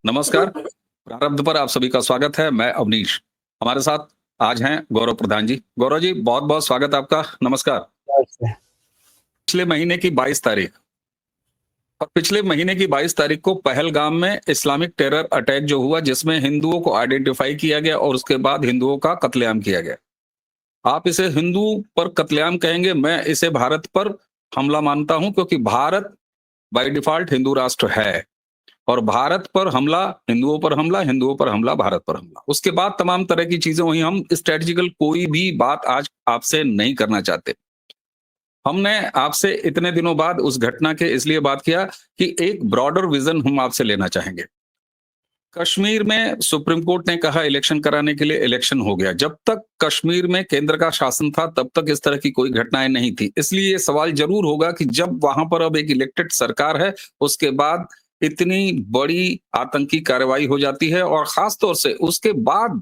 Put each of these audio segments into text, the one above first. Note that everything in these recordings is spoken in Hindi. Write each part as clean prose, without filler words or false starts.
नमस्कार। प्रारब्ध पर आप सभी का स्वागत है। मैं अवनीश। हमारे साथ आज हैं गौरव प्रधान जी। गौरव जी, बहुत-बहुत स्वागत आपका। नमस्कार। अच्छा। पिछले महीने की 22 तारीख और पिछले महीने की 22 तारीख को पहलगाम में इस्लामिक टेरर अटैक जो हुआ, जिसमें हिंदुओं को आइडेंटिफ़ाई किया गया और उसके बाद हिंदुओं का कत्लेआम किया गया। आप इसे हिंदू पर कत्लेआम कहेंगे, मैं इसे भारत पर हमला मानता हूँ, क्योंकि भारत बाय डिफ़ॉल्ट हिंदू राष्ट्र है। और भारत पर हमला, हिंदुओं पर हमला, हिंदुओं पर हमला, भारत पर हमला। उसके बाद तमाम तरह की चीज़ें हुई। हम स्ट्रैटेजिकल कोई भी बात आज आपसे नहीं करना चाहते। हमने आपसे इतने दिनों बाद उस घटना के इसलिए बात किया कि एक ब्रॉडर विज़न हम आपसे लेना चाहेंगे। कश्मीर में सुप्रीम कोर्ट ने कहा इलेक्शन कराने के लिए, इलेक्शन हो गया। जब तक कश्मीर में केंद्र का शासन था, तब तक इस तरह की कोई घटनाएँ नहीं थी। इसलिए ये सवाल ज़रूर होगा कि जब वहाँ पर अब एक इलेक्टेड सरकार है, उसके बाद इतनी बड़ी आतंकी कार्रवाई हो जाती है और ख़ास तौर से उसके बाद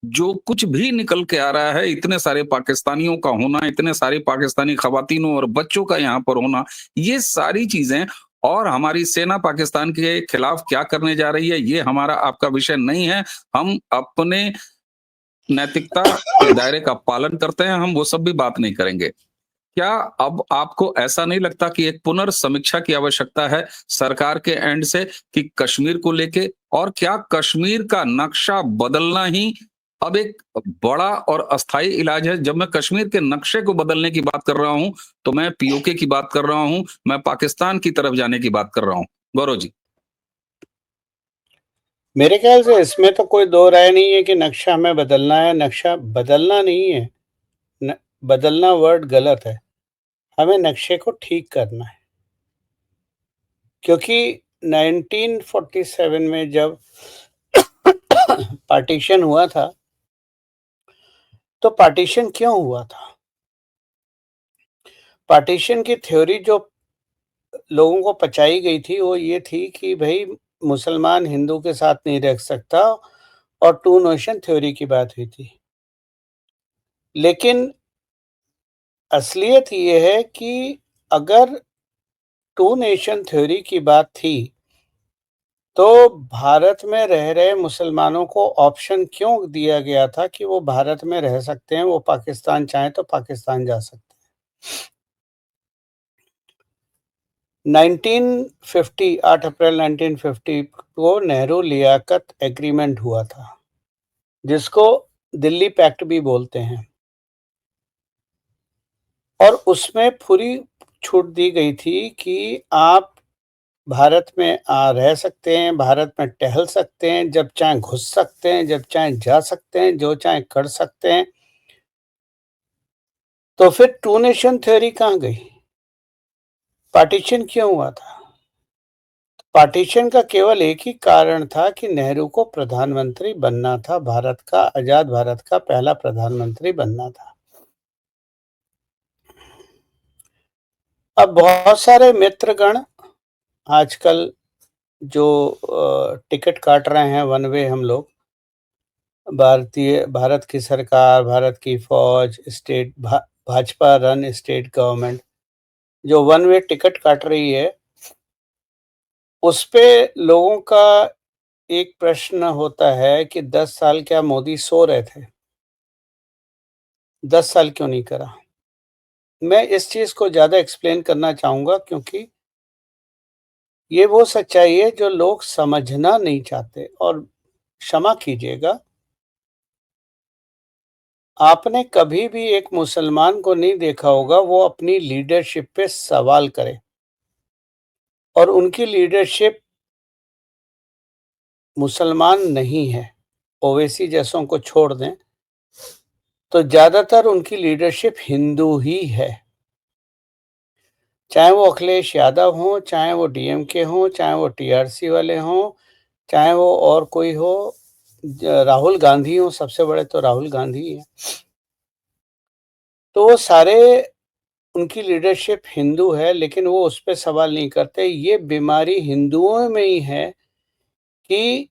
जो कुछ भी निकल के आ रहा है, इतने सारे पाकिस्तानियों का होना, इतने सारे पाकिस्तानी ख़वातीनों और बच्चों का यहाँ पर होना, ये सारी चीज़ें और हमारी सेना पाकिस्तान के खिलाफ क्या करने जा रही है, ये हमारा आपका विषय नहीं है। हम अपने नैतिकता के दायरे का पालन करते हैं, हम वो सब भी बात नहीं करेंगे। क्या अब आपको ऐसा नहीं लगता कि एक पुनर्समीक्षा की आवश्यकता है सरकार के एंड से कि कश्मीर को लेके, और क्या कश्मीर का नक्शा बदलना ही अब एक बड़ा और अस्थायी इलाज है? जब मैं कश्मीर के नक्शे को बदलने की बात कर रहा हूं, तो मैं पीओके की बात कर रहा हूं, मैं पाकिस्तान की तरफ जाने की बात कर रहा हूं। गौरव जी। मेरे ख्याल से इसमें तो कोई दो राय नहीं है कि नक्शा हमें बदलना है। नक्शा बदलना नहीं है, बदलना वर्ड गलत है। हमें नक्शे को ठीक करना है, क्योंकि 1947 में जब पार्टीशन हुआ था, तो पार्टीशन क्यों हुआ था? पार्टीशन की थ्योरी जो लोगों को पचाई गई थी, वो ये थी कि भई मुसलमान हिंदू के साथ नहीं रह सकता, और टू नेशन थ्योरी की बात हुई थी। लेकिन असलियत ये है कि अगर टू नेशन थ्योरी की बात थी, तो भारत में रह रहे मुसलमानों को ऑप्शन क्यों दिया गया था कि वो भारत में रह सकते हैं, वो पाकिस्तान चाहें तो पाकिस्तान जा सकते हैं। 1950 8 अप्रैल 1950 को नेहरू लियाकत एग्रीमेंट हुआ था, जिसको दिल्ली पैक्ट भी बोलते हैं, और उसमें पूरी छूट दी गई थी कि आप भारत में रह सकते हैं, भारत में टहल सकते हैं, जब चाहें घुस सकते हैं, जब चाहें जा सकते हैं, जो चाहें कर सकते हैं। तो फिर टू नेशन थ्योरी कहाँ गई? पार्टीशन क्यों हुआ था? पार्टीशन का केवल एक ही कारण था कि नेहरू को प्रधानमंत्री बनना था, भारत का, आजाद भारत का पहला प्रधानमंत्री बनना था। अब बहुत सारे मित्रगण आजकल जो टिकट काट रहे हैं वन वे, हम लोग भारत की सरकार, भारत की फौज, भाजपा रन स्टेट गवर्नमेंट जो वन वे टिकट काट रही है, उस पे लोगों का एक प्रश्न होता है कि 10 साल क्या मोदी सो रहे थे? 10 साल क्यों नहीं करा? मैं इस चीज़ को ज़्यादा एक्सप्लेन करना चाहूँगा, क्योंकि ये वो सच्चाई है जो लोग समझना नहीं चाहते। और क्षमा कीजिएगा, आपने कभी भी एक मुसलमान को नहीं देखा होगा वो अपनी लीडरशिप पे सवाल करे, और उनकी लीडरशिप मुसलमान नहीं है। ओवैसी जैसों को छोड़ दें, तो ज़्यादातर उनकी लीडरशिप हिंदू ही है। चाहे वो अखिलेश यादव हों, चाहे वो डीएमके हों, चाहे वो टीआरसी वाले हों, चाहे वो और कोई हो, राहुल गांधी हो, सबसे बड़े तो राहुल गांधी ही हैं। तो वो सारे, उनकी लीडरशिप हिंदू है, लेकिन वो उस पे सवाल नहीं करते। ये बीमारी हिंदुओं में ही है कि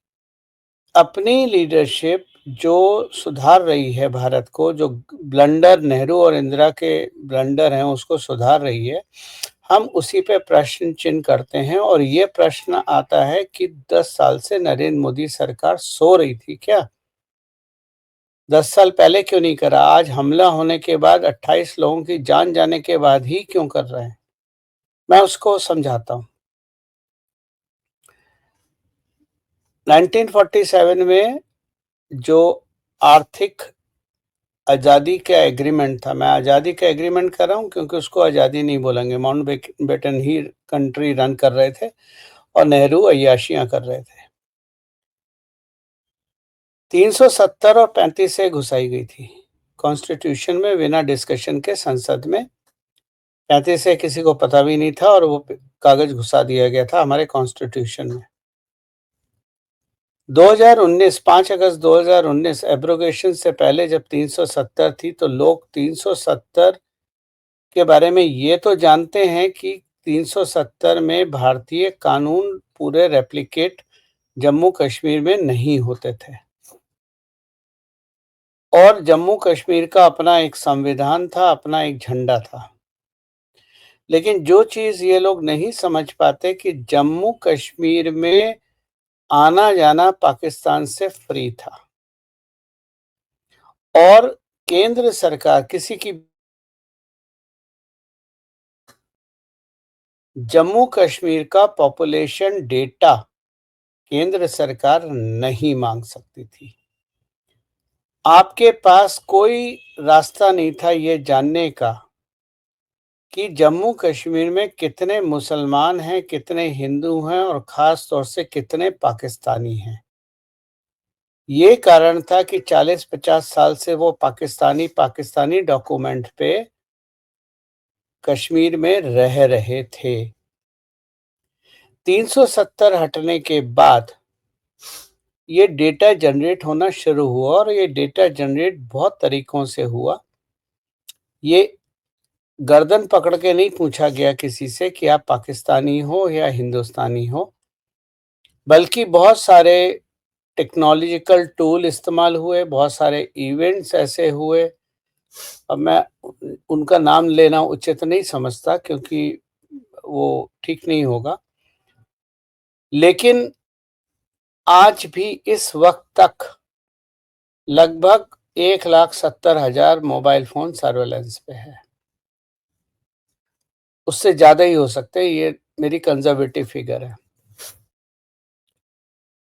अपनी लीडरशिप जो सुधार रही है भारत को, जो ब्लंडर नेहरू और इंदिरा के ब्लंडर हैं उसको सुधार रही है, हम उसी पे प्रश्न चिन्ह करते हैं और ये प्रश्न आता है कि 10 साल से नरेंद्र मोदी सरकार सो रही थी क्या? 10 साल पहले क्यों नहीं करा? आज हमला होने के बाद 28 लोगों की जान जाने के बाद ही क्यों कर रहे हैं? मैं उसको समझाता हूँ। 1947 में जो आर्थिक आज़ादी का एग्रीमेंट था, मैं आज़ादी का एग्रीमेंट कर रहा हूँ क्योंकि उसको आज़ादी नहीं बोलेंगे, माउंटबेटन ही कंट्री रन कर रहे थे और नेहरू अय्याशियाँ कर रहे थे। 370 और 35 से घुसाई गई थी कॉन्स्टिट्यूशन में बिना डिस्कशन के संसद में। 35 से किसी को पता भी नहीं था और वो कागज घुसा दिया गया था हमारे कॉन्स्टिट्यूशन में। 2019 5 अगस्त 2019 एब्रोगेशन से पहले जब 370 थी तो लोग 370 के बारे में ये तो जानते हैं कि 370 में भारतीय कानून पूरे रेप्लिकेट जम्मू कश्मीर में नहीं होते थे और जम्मू कश्मीर का अपना एक संविधान था, अपना एक झंडा था। लेकिन जो चीज़ ये लोग नहीं समझ पाते कि जम्मू कश्मीर में आना-जाना पाकिस्तान से फ्री था और केंद्र सरकार किसी की जम्मू कश्मीर का पॉपुलेशन डेटा केंद्र सरकार नहीं मांग सकती थी। आपके पास कोई रास्ता नहीं था ये जानने का कि जम्मू कश्मीर में कितने मुसलमान हैं, कितने हिंदू हैं और ख़ास तौर से कितने पाकिस्तानी हैं। ये कारण था कि 40-50 साल से वो पाकिस्तानी डॉक्यूमेंट पे कश्मीर में रह रहे थे। 370 हटने के बाद ये डेटा जनरेट होना शुरू हुआ और ये डेटा जनरेट बहुत तरीकों से हुआ। ये गर्दन पकड़ के नहीं पूछा गया किसी से कि आप पाकिस्तानी हो या हिंदुस्तानी हो, बल्कि बहुत सारे टेक्नोलॉजिकल टूल इस्तेमाल हुए, बहुत सारे इवेंट्स ऐसे हुए। अब मैं उनका नाम लेना उचित नहीं समझता क्योंकि वो ठीक नहीं होगा। लेकिन आज भी इस वक़्त तक लगभग 1,70,000 मोबाइल फ़ोन सर्वेलेंस पे है। उससे ज़्यादा ही हो सकते हैं, ये मेरी कंज़र्वेटिव फ़िगर है।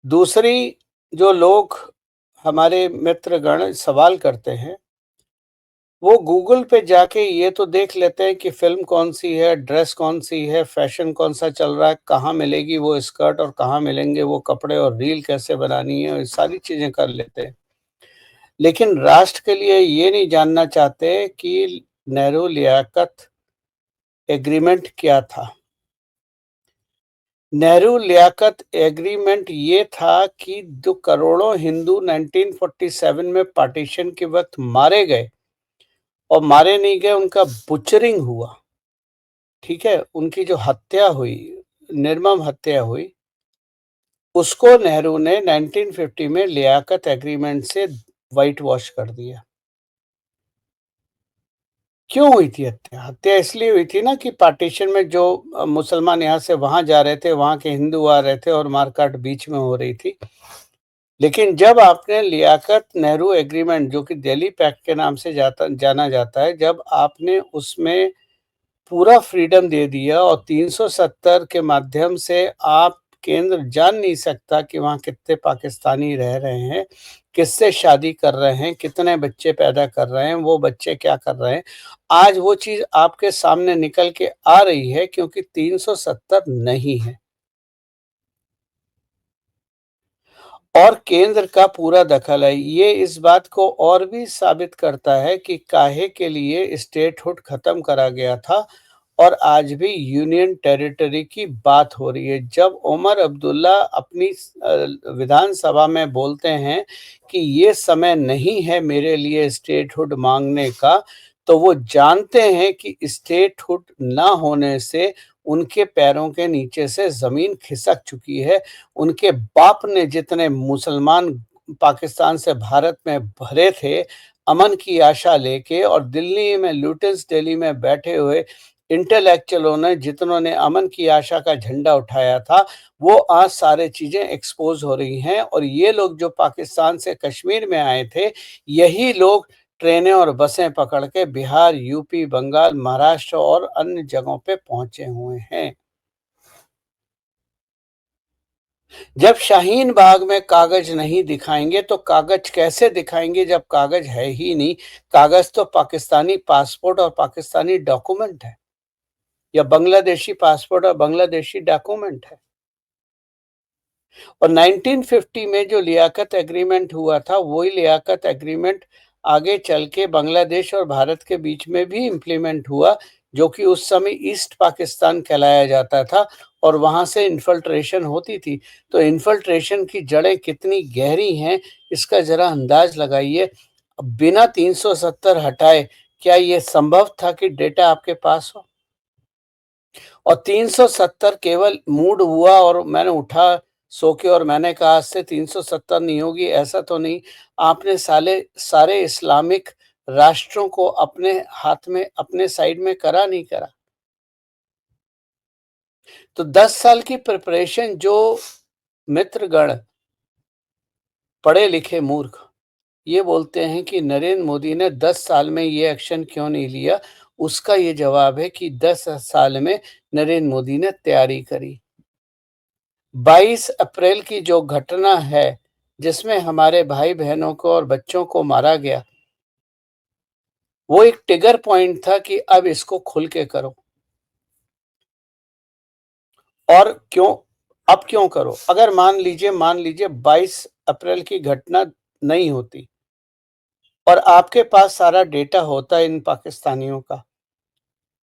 दूसरी जो लोग हमारे मित्रगण सवाल करते हैं, वो गूगल पे जाके ये तो देख लेते हैं कि फ़िल्म कौन-सी है, ड्रेस कौन-सी है, फ़ैशन कौन-सा चल रहा है, कहाँ मिलेगी वो स्कर्ट और कहाँ मिलेंगे वो कपड़े और रील कैसे बनानी है, ये सारी चीज़ें कर लेते हैं। लेकिन राष्ट्र के लिए ये नहीं जानना चाहते कि नेहरू लियाकत एग्रीमेंट क्या था। नेहरू लियाकत एग्रीमेंट ये था कि जो करोड़ों हिंदू 1947 में पार्टीशन के वक़्त मारे गए और मारे नहीं गए, उनका बुचरिंग हुआ, ठीक है? उनकी जो हत्या हुई, निर्मम हत्या हुई, उसको नेहरू ने 1950 में लियाकत एग्रीमेंट से व्हाइट वॉश कर दिया। क्यों हुई थी हत्या? हत्या इसलिए हुई थी ना कि पार्टीशन में जो मुसलमान यहाँ से वहाँ जा रहे थे, वहाँ के हिंदू आ रहे थे और मार-काट बीच में हो रही थी। लेकिन जब आपने लियाकत नेहरू एग्रीमेंट जो कि दिल्ली पैक्ट के नाम से जाना जाता है, जब आपने उसमें पूरा फ्रीडम दे दिया और 370 के माध्यम से आप केंद्र जान नहीं सकता कि वहाँ कितने पाकिस्तानी रह रहे हैं, किससे शादी कर रहे हैं, कितने बच्चे पैदा कर रहे हैं, वो बच्चे क्या कर रहे हैं। आज वो चीज़ आपके सामने निकल के आ रही है क्योंकि 370 नहीं है और केंद्र का पूरा दखल है। ये इस बात को और भी साबित करता है कि काहे के लिए स्टेटहुड खत्म करा गया था और आज भी यूनियन टेरिटरी की बात हो रही है। जब उमर अब्दुल्ला अपनी विधानसभा में बोलते हैं कि ये समय नहीं है मेरे लिए स्टेटहुड मांगने का, तो वो जानते हैं कि स्टेटहुड ना होने से उनके पैरों के नीचे से ज़मीन खिसक चुकी है। उनके बाप ने जितने मुसलमान पाकिस्तान से भारत में भरे थे, अमन की आशा लेके और दिल्ली में लुटियंस दिल्ली में बैठे हुए इंटेलेक्चुअलों ने, जितनों ने अमन की आशा का झंडा उठाया था, वो आज सारी चीजें एक्सपोज हो रही हैं। और ये लोग जो पाकिस्तान से कश्मीर में आए थे, यही लोग ट्रेनें और बसें पकड़ के बिहार, यूपी, बंगाल, महाराष्ट्र और अन्य जगहों पे पहुंचे हुए हैं। जब शाहीन बाग में कागज नहीं दिखाएंगे तो कागज कैसे दिखाएंगे, जब कागज है ही नहीं। कागज तो पाकिस्तानी पासपोर्ट और पाकिस्तानी डॉक्यूमेंट है, या बांग्लादेशी पासपोर्ट और बांग्लादेशी डॉक्यूमेंट है। और 1950 में जो लियाकत एग्रीमेंट हुआ था, वही लियाकत एग्रीमेंट आगे चल के बांग्लादेश और भारत के बीच में भी इम्प्लीमेंट हुआ, जो कि उस समय ईस्ट पाकिस्तान कहलाया जाता था और वहां से इन्फिल्ट्रेशन होती थी। तो इन्फिल्ट्रेशन की जड़ें कितनी गहरी हैं, इसका जरा अंदाज लगाइए। बिना 370 हटाए क्या ये संभव था कि डेटा आपके पास हो? और 370 केवल मूड हुआ और मैंने उठा सो के और मैंने कहा आज से 370 नहीं होगी, ऐसा तो नहीं। आपने सारे इस्लामिक राष्ट्रों को अपने हाथ में, अपने साइड में करा नहीं करा? तो 10 साल की प्रिपरेशन जो मित्रगण, पढ़े लिखे मूर्ख, ये बोलते हैं कि नरेंद्र मोदी ने 10 साल में ये एक्शन क्यों नहीं लिया, उसका ये जवाब है कि 10 साल में नरेंद्र मोदी ने तैयारी करी। 22 अप्रैल की जो घटना है, जिसमें हमारे भाई बहनों को और बच्चों को मारा गया, वो एक ट्रिगर पॉइंट था कि अब इसको खुल के करो। और क्यों, अब क्यों करो? अगर मान लीजिए 22 अप्रैल की घटना नहीं होती और आपके पास सारा डेटा होता इन पाकिस्तानियों का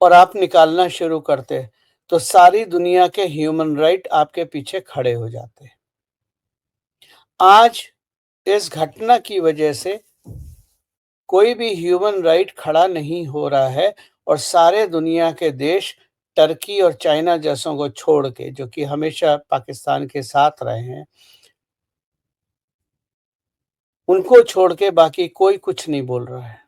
और आप निकालना शुरू करते, तो सारी दुनिया के ह्यूमन राइट आपके पीछे खड़े हो जाते। आज इस घटना की वजह से कोई भी ह्यूमन राइट खड़ा नहीं हो रहा है और सारे दुनिया के देश, टर्की और चाइना जैसों को छोड़ के, जो कि हमेशा पाकिस्तान के साथ रहे हैं, उनको छोड़ के बाकी कोई कुछ नहीं बोल रहा है।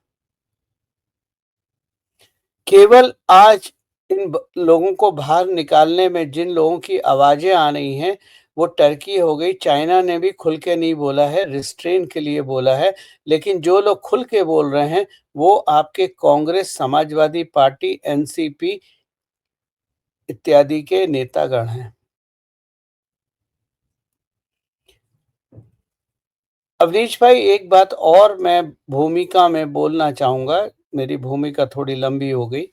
केवल आज इन लोगों को बाहर निकालने में जिन लोगों की आवाजें आ रही हैं, वो टर्की हो गई, चाइना ने भी खुल के नहीं बोला है, रिस्ट्रेन के लिए बोला है। लेकिन जो लोग खुल के बोल रहे हैं, वो आपके कांग्रेस, समाजवादी पार्टी, एनसीपी इत्यादि के नेतागण हैं। अवनीश भाई, एक बात और मैं भूमिका में बोलना चाहूंगा, मेरी भूमिका थोड़ी लंबी हो गई।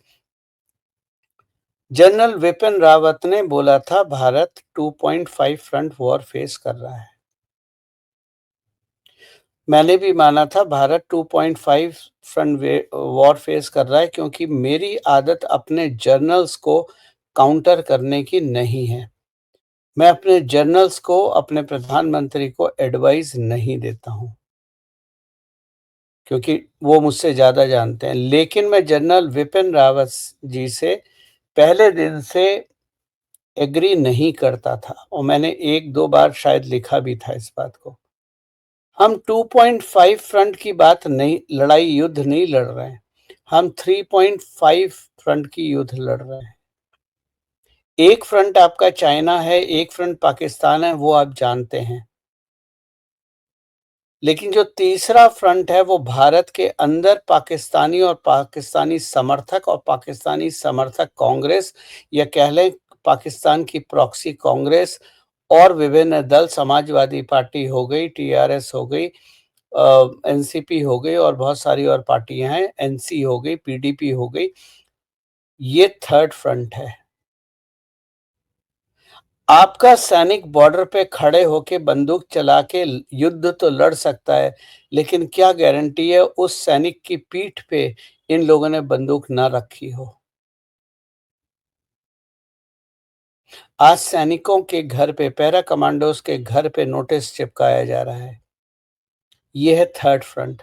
जनरल विपिन रावत ने बोला था भारत 2.5 फ्रंट वॉर फेस कर रहा है। मैंने भी माना था भारत 2.5 फ्रंट वॉर फेस कर रहा है, क्योंकि मेरी आदत अपने जर्नल्स को काउंटर करने की नहीं है। मैं अपने जर्नल्स को, अपने प्रधानमंत्री को एडवाइस नहीं देता हूं, क्योंकि वो मुझसे ज्यादा जानते हैं। लेकिन मैं जनरल विपिन रावत जी से पहले दिन से एग्री नहीं करता था और मैंने 1-2 बार शायद लिखा भी था इस बात को। हम 2.5 फ्रंट की बात नहीं, लड़ाई युद्ध नहीं लड़ रहे हैं, हम 3.5 फ्रंट की युद्ध लड़ रहे हैं। एक फ्रंट आपका चाइना है, एक फ्रंट पाकिस्तान है, वो आप जानते हैं। लेकिन जो तीसरा फ्रंट है, वो भारत के अंदर पाकिस्तानी और पाकिस्तानी समर्थक और पाकिस्तानी समर्थक कांग्रेस, या कह लें पाकिस्तान की प्रॉक्सी कांग्रेस और विभिन्न दल, समाजवादी पार्टी हो गई, टीआरएस हो गई, एनसीपी हो गई और बहुत सारी और पार्टियां हैं, एनसी हो गई, पीडीपी हो गई, ये थर्ड फ्रंट है। आपका सैनिक बॉर्डर पे खड़े होके बंदूक चला के युद्ध तो लड़ सकता है, लेकिन क्या गारंटी है उस सैनिक की पीठ पे इन लोगों ने बंदूक ना रखी हो? आज सैनिकों के घर पे, पैरा कमांडोज के घर पे नोटिस चिपकाया जा रहा है। ये है थर्ड फ्रंट।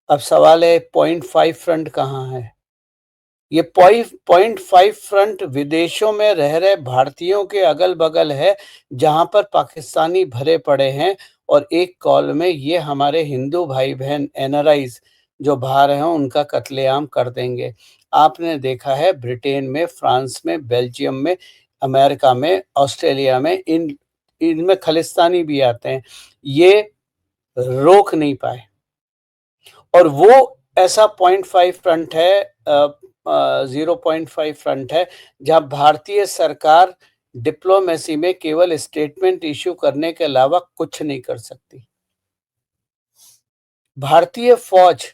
अब सवाल है 0.5 फ्रंट कहाँ है? ये 0.5 फ्रंट विदेशों में रह रहे भारतीयों के अगल बगल है, जहां पर पाकिस्तानी भरे पड़े हैं। और एक कॉल में ये हमारे हिंदू भाई बहन एनआरआईज, जो बाहर हैं उनका कत्लेआम कर देंगे। आपने देखा है ब्रिटेन में, फ्रांस में, बेल्जियम में, अमेरिका में, ऑस्ट्रेलिया में इनमें खालिस्तानी भी आते हैं। ये रोक नहीं पाए और वो ऐसा 0.5 फ्रंट है, 0.5 फ्रंट है जहां भारतीय सरकार डिप्लोमेसी में केवल स्टेटमेंट इश्यू करने के अलावा कुछ नहीं कर सकती। भारतीय फौज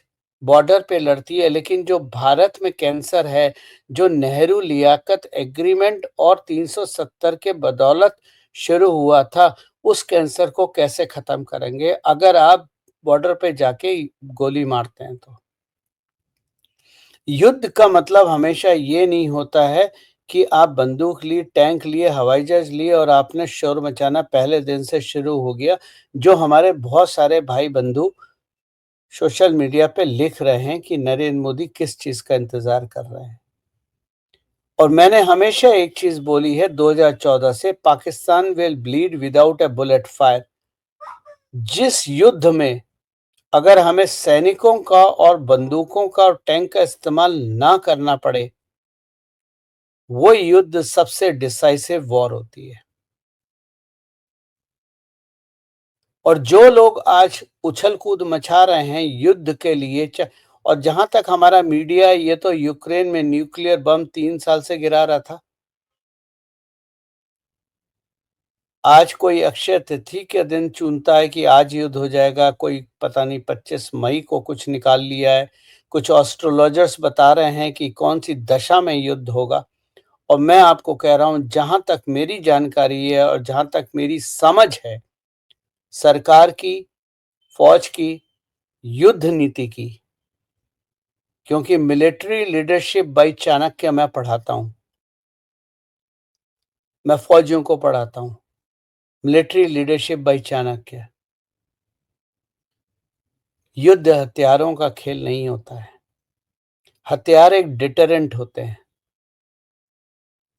बॉर्डर पे लड़ती है, लेकिन जो भारत में कैंसर है, जो नेहरू लियाकत एग्रीमेंट और 370 के बदौलत शुरू हुआ था, उस कैंसर को कैसे खत्म करेंगे अगर आप बॉर्डर पे जाके गोली मारते हैं तो। युद्ध का मतलब हमेशा ये नहीं होता है कि आप बंदूक लिए, टैंक लिए, हवाई जहाज लिए और आपने शोर मचाना पहले दिन से शुरू हो गया, जो हमारे बहुत सारे भाई बंधु सोशल मीडिया पे लिख रहे हैं कि नरेंद्र मोदी किस चीज का इंतजार कर रहे हैं। और मैंने हमेशा एक चीज बोली है 2014 से, Pakistan will bleed without A bullet fire. जिस युद्ध में अगर हमें सैनिकों का और बंदूकों का और टैंक का इस्तेमाल ना करना पड़े, वो युद्ध सबसे डिसाइसिव वॉर होती है। और जो लोग आज उछल कूद मचा रहे हैं युद्ध के लिए, और जहां तक हमारा मीडिया, ये तो यूक्रेन में न्यूक्लियर बम 3 साल से गिरा रहा था। आज कोई अक्षय तिथि के दिन चुनता है कि आज युद्ध हो जाएगा, कोई पता नहीं 25 मई को कुछ निकाल लिया है, कुछ एस्ट्रोलॉजर्स बता रहे हैं कि कौन सी दशा में युद्ध होगा। और मैं आपको कह रहा हूं, जहां तक मेरी जानकारी है और जहां तक मेरी समझ है सरकार की, फौज की, युद्ध नीति की, क्योंकि मिलिट्री लीडरशिप बाय चाणक्य मैं पढ़ाता हूं, मैं फौजियों को पढ़ाता हूं, मिलिट्री लीडरशिप बाय चाणक्य। युद्ध हथियारों का खेल नहीं होता है, हथियार एक डिटरेंट होते हैं।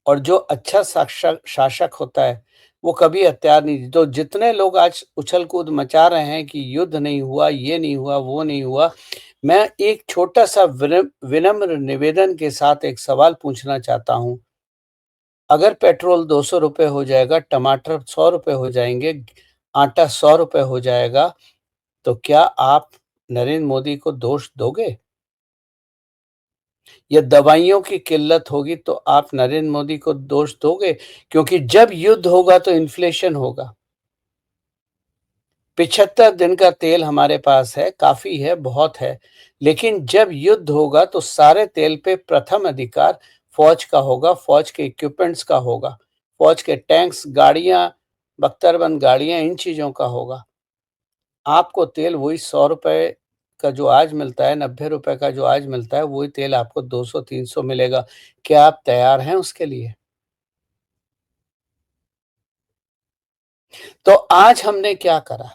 और जो अच्छा शासक होता है वो कभी हथियार नहीं। तो जितने लोग आज उछल कूद मचा रहे हैं कि युद्ध नहीं हुआ, ये नहीं हुआ, वो नहीं हुआ, मैं एक छोटा सा विनम्र निवेदन के साथ एक सवाल पूछना चाहता हूं। अगर पेट्रोल 200 रुपए हो जाएगा, टमाटर 100 रुपए हो जाएंगे, आटा 100 रुपए हो जाएगा, तो क्या आप नरेंद्र मोदी को दोष दोगे? या दवाइयों की किल्लत होगी तो आप नरेंद्र मोदी को दोष दोगे? क्योंकि जब युद्ध होगा तो इन्फ्लेशन होगा। 75 दिन का तेल हमारे पास है, काफी है, बहुत है, लेकिन जब युद्ध होगा तो सारे तेल पे प्रथम अधिकार फौज का होगा, फौज के इक्विपमेंट्स का होगा, फौज के टैंक्स, गाड़ियां, बख्तरबंद गाड़ियां, इन चीजों का होगा। आपको तेल वही 100 रुपए का जो आज मिलता है, 90 रुपए का जो आज मिलता है, वही तेल आपको 200-300 मिलेगा। क्या आप तैयार हैं उसके लिए? तो आज हमने क्या करा?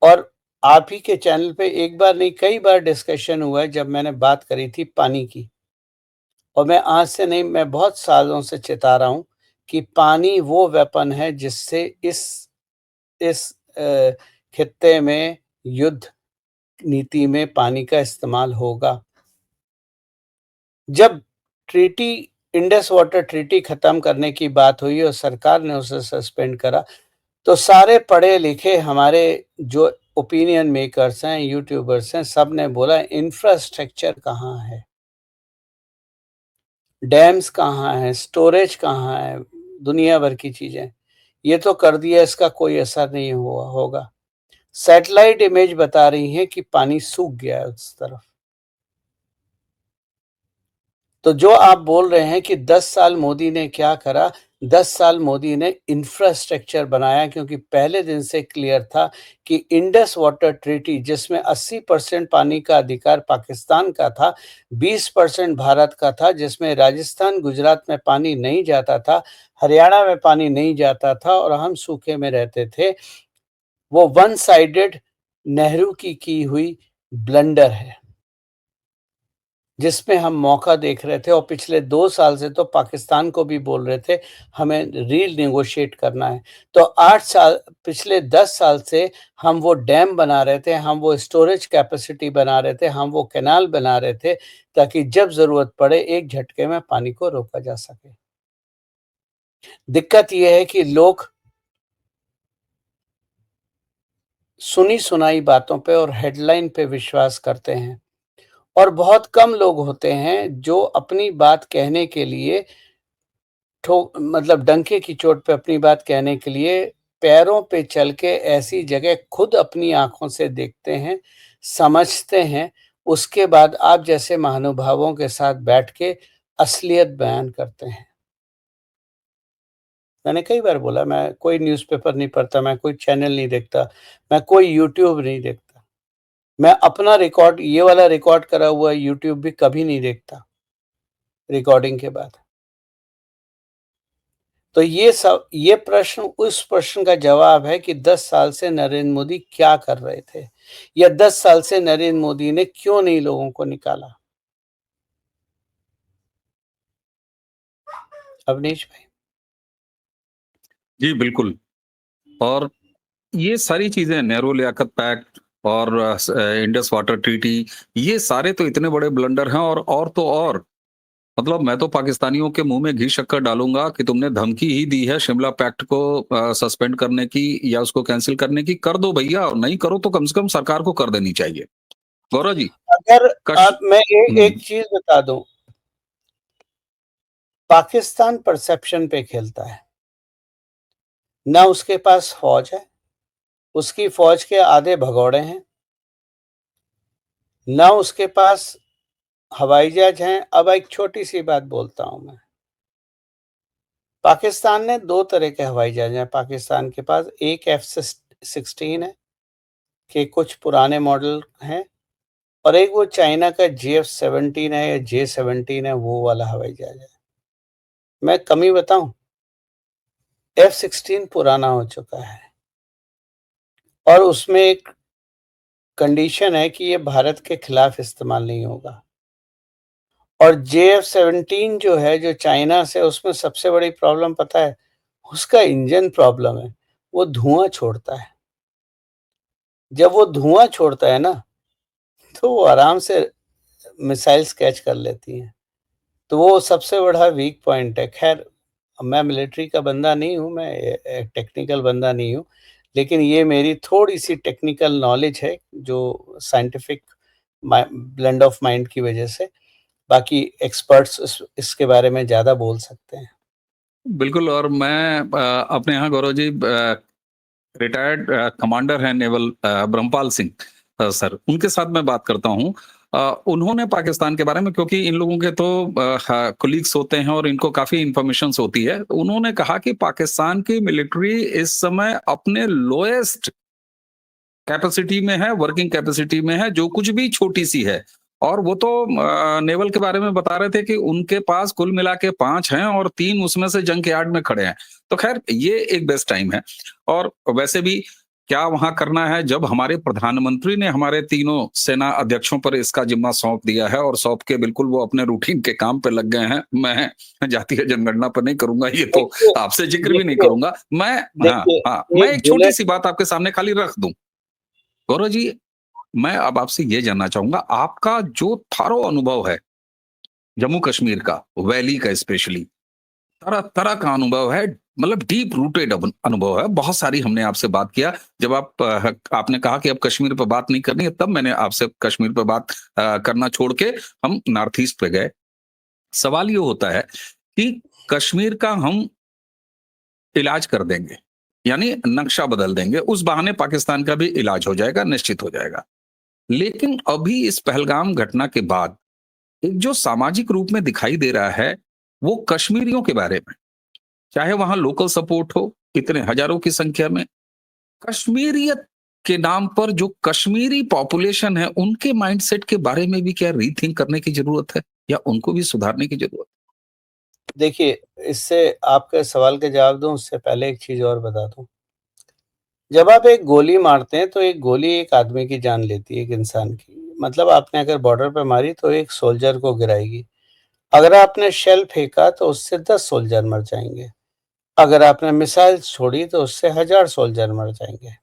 और आप ही के चैनल पे एक बार नहीं कई बार डिस्कशन हुआ है जब मैंने बात करी थी पानी की। और मैं आज से नहीं, मैं बहुत सालों से चिता रहा हूं कि पानी वो वेपन है जिससे इस खित्ते में युद्ध नीति में पानी का इस्तेमाल होगा। जब ट्रीटी, इंडस वाटर ट्रीटी खत्म करने की बात हुई और सरकार ने उसे सस्पेंड करा, तो सारे पढ़े लिखे हमारे जो ओपिनियन मेकर्स हैं, यूट्यूबर्स हैं, सब ने बोला इंफ्रास्ट्रक्चर कहाँ है, डैम्स कहाँ है, स्टोरेज कहाँ है, दुनिया भर की चीजें। ये तो कर दिया, इसका कोई असर नहीं हुआ होगा। सैटेलाइट इमेज बता रही है कि पानी सूख गया है उस तरफ। तो जो आप बोल रहे हैं कि 10 साल मोदी ने क्या करा, 10 साल मोदी ने इंफ्रास्ट्रक्चर बनाया, क्योंकि पहले दिन से क्लियर था कि इंडस वाटर ट्रीटी, जिसमें 80% पानी का अधिकार पाकिस्तान का था, 20% भारत का था, जिसमें राजस्थान, गुजरात में पानी नहीं जाता था, हरियाणा में पानी नहीं जाता था और हम सूखे में रहते थे। वो वन साइडेड नेहरू की हुई ब्लंडर है। जिसमें हम मौका देख रहे थे और पिछले 2 साल से तो पाकिस्तान को भी बोल रहे थे, हमें रीनेगोशिएट करना है। तो 8 साल पिछले 10 साल से हम वो डैम बना रहे थे, हम वो स्टोरेज कैपेसिटी बना रहे थे, हम वो कैनाल बना रहे थे, ताकि जब ज़रूरत पड़े एक झटके में पानी को रोका जा सके। दिक्कत ये है कि लोग सुनी-सुनाई बातों पे और हेडलाइन पे विश्वास करते हैं और बहुत कम लोग होते हैं जो अपनी बात कहने के लिए मतलब डंके की चोट पे अपनी बात कहने के लिए पैरों पे चल के ऐसी जगह खुद अपनी आँखों से देखते हैं, समझते हैं, उसके बाद आप जैसे महानुभावों के साथ बैठ के असलियत बयान करते हैं। मैंने कई बार बोला मैं कोई न्यूज़पेपर नहीं पढ़ता, मैं कोई चैनल नहीं देखता, मैं कोई यूट्यूब नहीं देखता। मैं अपना रिकॉर्ड ये वाला रिकॉर्ड करा हुआ यूट्यूब भी कभी नहीं देखता, रिकॉर्डिंग के बाद। तो ये प्रश्न उस प्रश्न का जवाब है कि 10 साल से नरेंद्र मोदी क्या कर रहे थे? या 10 साल से नरेंद्र मोदी ने क्यों नहीं लोगों को निकाला? अवनीश भाई। जी बिल्कुल। और ये सारी चीजें नेहरू लियाकत पैक्ट और इंडस वाटर ट्रीटी, ये सारे तो इतने बड़े ब्लंडर हैं। और तो और मतलब मैं तो पाकिस्तानियों के मुंह में घी शक्कर डालूंगा कि तुमने धमकी ही दी है शिमला पैक्ट को सस्पेंड करने की या उसको कैंसिल करने की, कर दो भैया, और नहीं करो तो कम से कम सरकार को कर देनी चाहिए। गौरव जी, अगर कश आप मैं एक हम्म, चीज़ बता दूँ, पाकिस्तान परसेप्शन पे खेलता है। ना उसके पास फ़ौज है, उसकी फ़ौज के आधे भगौड़े हैं, ना उसके पास हवाई जहाज हैं। अब एक छोटी-सी बात बोलता हूँ मैं। पाकिस्तान ने 2 तरह के हवाई जहाज हैं पाकिस्तान के पास, एक F-16 है, के कुछ पुराने मॉडल हैं और एक वो चाइना का JF-17 है या J-17 है, वो वाला हवाई जहाज है। मैं कमी बताऊँ? F-16 पुराना हो चुका है और उसमें एक कंडीशन है कि ये भारत के खिलाफ इस्तेमाल नहीं होगा। और JF-17 जो है, जो चाइना से, उसमें सबसे बड़ी प्रॉब्लम पता है? उसका इंजन प्रॉब्लम है, वो धुआँ छोड़ता है। जब वो धुआँ छोड़ता है ना, तो वो आराम से मिसाइल्स कैच कर लेती हैं। तो वो सबसे बड़ा वीक पॉइंट है। ख़ैर, मैं मिलिट्री का बंदा नहीं हूँ, मैं टेक्निकल बंदा नहीं हूँ, लेकिन ये मेरी थोड़ी-सी टेक्निकल नॉलेज है, जो साइंटिफिक ब्लेंड ऑफ माइंड की वजह से। बाकी एक्सपर्ट्स इसके बारे में ज़्यादा बोल सकते हैं। बिल्कुल। और मैं अपने यहाँ गौरव जी रिटायर्ड कमांडर हैं नेवल ब्रह्मपाल सिंह सर, उनके साथ मैं बात करता हूँ। उन्होंने पाकिस्तान के बारे में, क्योंकि इन लोगों के तो कोलीग्स होते हैं और इनको काफी इंफॉर्मेशन होती है, उन्होंने कहा कि पाकिस्तान की मिलिट्री इस समय अपने लोएस्ट कैपेसिटी में है, वर्किंग कैपेसिटी में है, जो कुछ भी छोटी सी है। और वो तो नेवल के बारे में बता रहे थे कि उनके पास कुल मिला के 5 हैं और 3 उसमें से जंग यार्ड में खड़े हैं। तो खैर ये एक बेस्ट टाइम है। और वैसे भी क्या वहां करना है, जब हमारे प्रधानमंत्री ने हमारे तीनों सेना अध्यक्षों पर इसका जिम्मा सौंप दिया है और सौंप के बिल्कुल वो अपने रूटीन के काम पे लग गए हैं। मैं जातीय जनगणना पर नहीं करूंगा, ये तो देखिए आपसे जिक्र भी नहीं देखिए करूंगा मैं। हाँ देखिए, हाँ, मैं एक एक छोटी बुलेट सी बात आपके सामने खाली रख दूं। गौरव जी, मैं अब आपसे ये जानना चाहूंगा, आपका जो थारो अनुभव है जम्मू कश्मीर का, वैली का स्पेशली, तरह तरह का अनुभव है, मतलब डीप रूटेड अनुभव है। बहुत सारी हमने आपसे बात किया। जब आपने कहा कि अब कश्मीर पर बात नहीं करनी है, तब मैंने आपसे कश्मीर पर बात करना छोड़ के हम नॉर्थ ईस्ट पे गए। सवाल ये होता है कि कश्मीर का हम इलाज कर देंगे, यानी नक्शा बदल देंगे, उस बहाने पाकिस्तान का भी इलाज हो जाएगा, निश्चित हो जाएगा। लेकिन अभी इस पहलगाम घटना के बाद एक जो सामाजिक रूप में दिखाई दे रहा है, वो कश्मीरियों के बारे में, चाहे वहां लोकल सपोर्ट हो इतने हजारों की संख्या में, कश्मीरियत के नाम पर जो कश्मीरी पॉपुलेशन है, उनके माइंडसेट के बारे में भी क्या रीथिंक करने की जरूरत है, या उनको भी सुधारने की जरूरत देखिए, इससे आपके सवाल का जवाब दूँ उससे पहले एक चीज़ और बता दूँ। जब आप एक गोली मारते हैं, तो एक गोली एक आदमी की जान लेती है, एक इंसान की। मतलब आपने अगर बॉर्डर पे मारी तो एक सोल्जर को गिराएगी, अगर आपने शेल फेंका तो उससे 10 सोल्जर मर जाएंगे, अगर आपने मिसाइल छोड़ी तो उससे 1000 सोल्जर मर जाएंगे।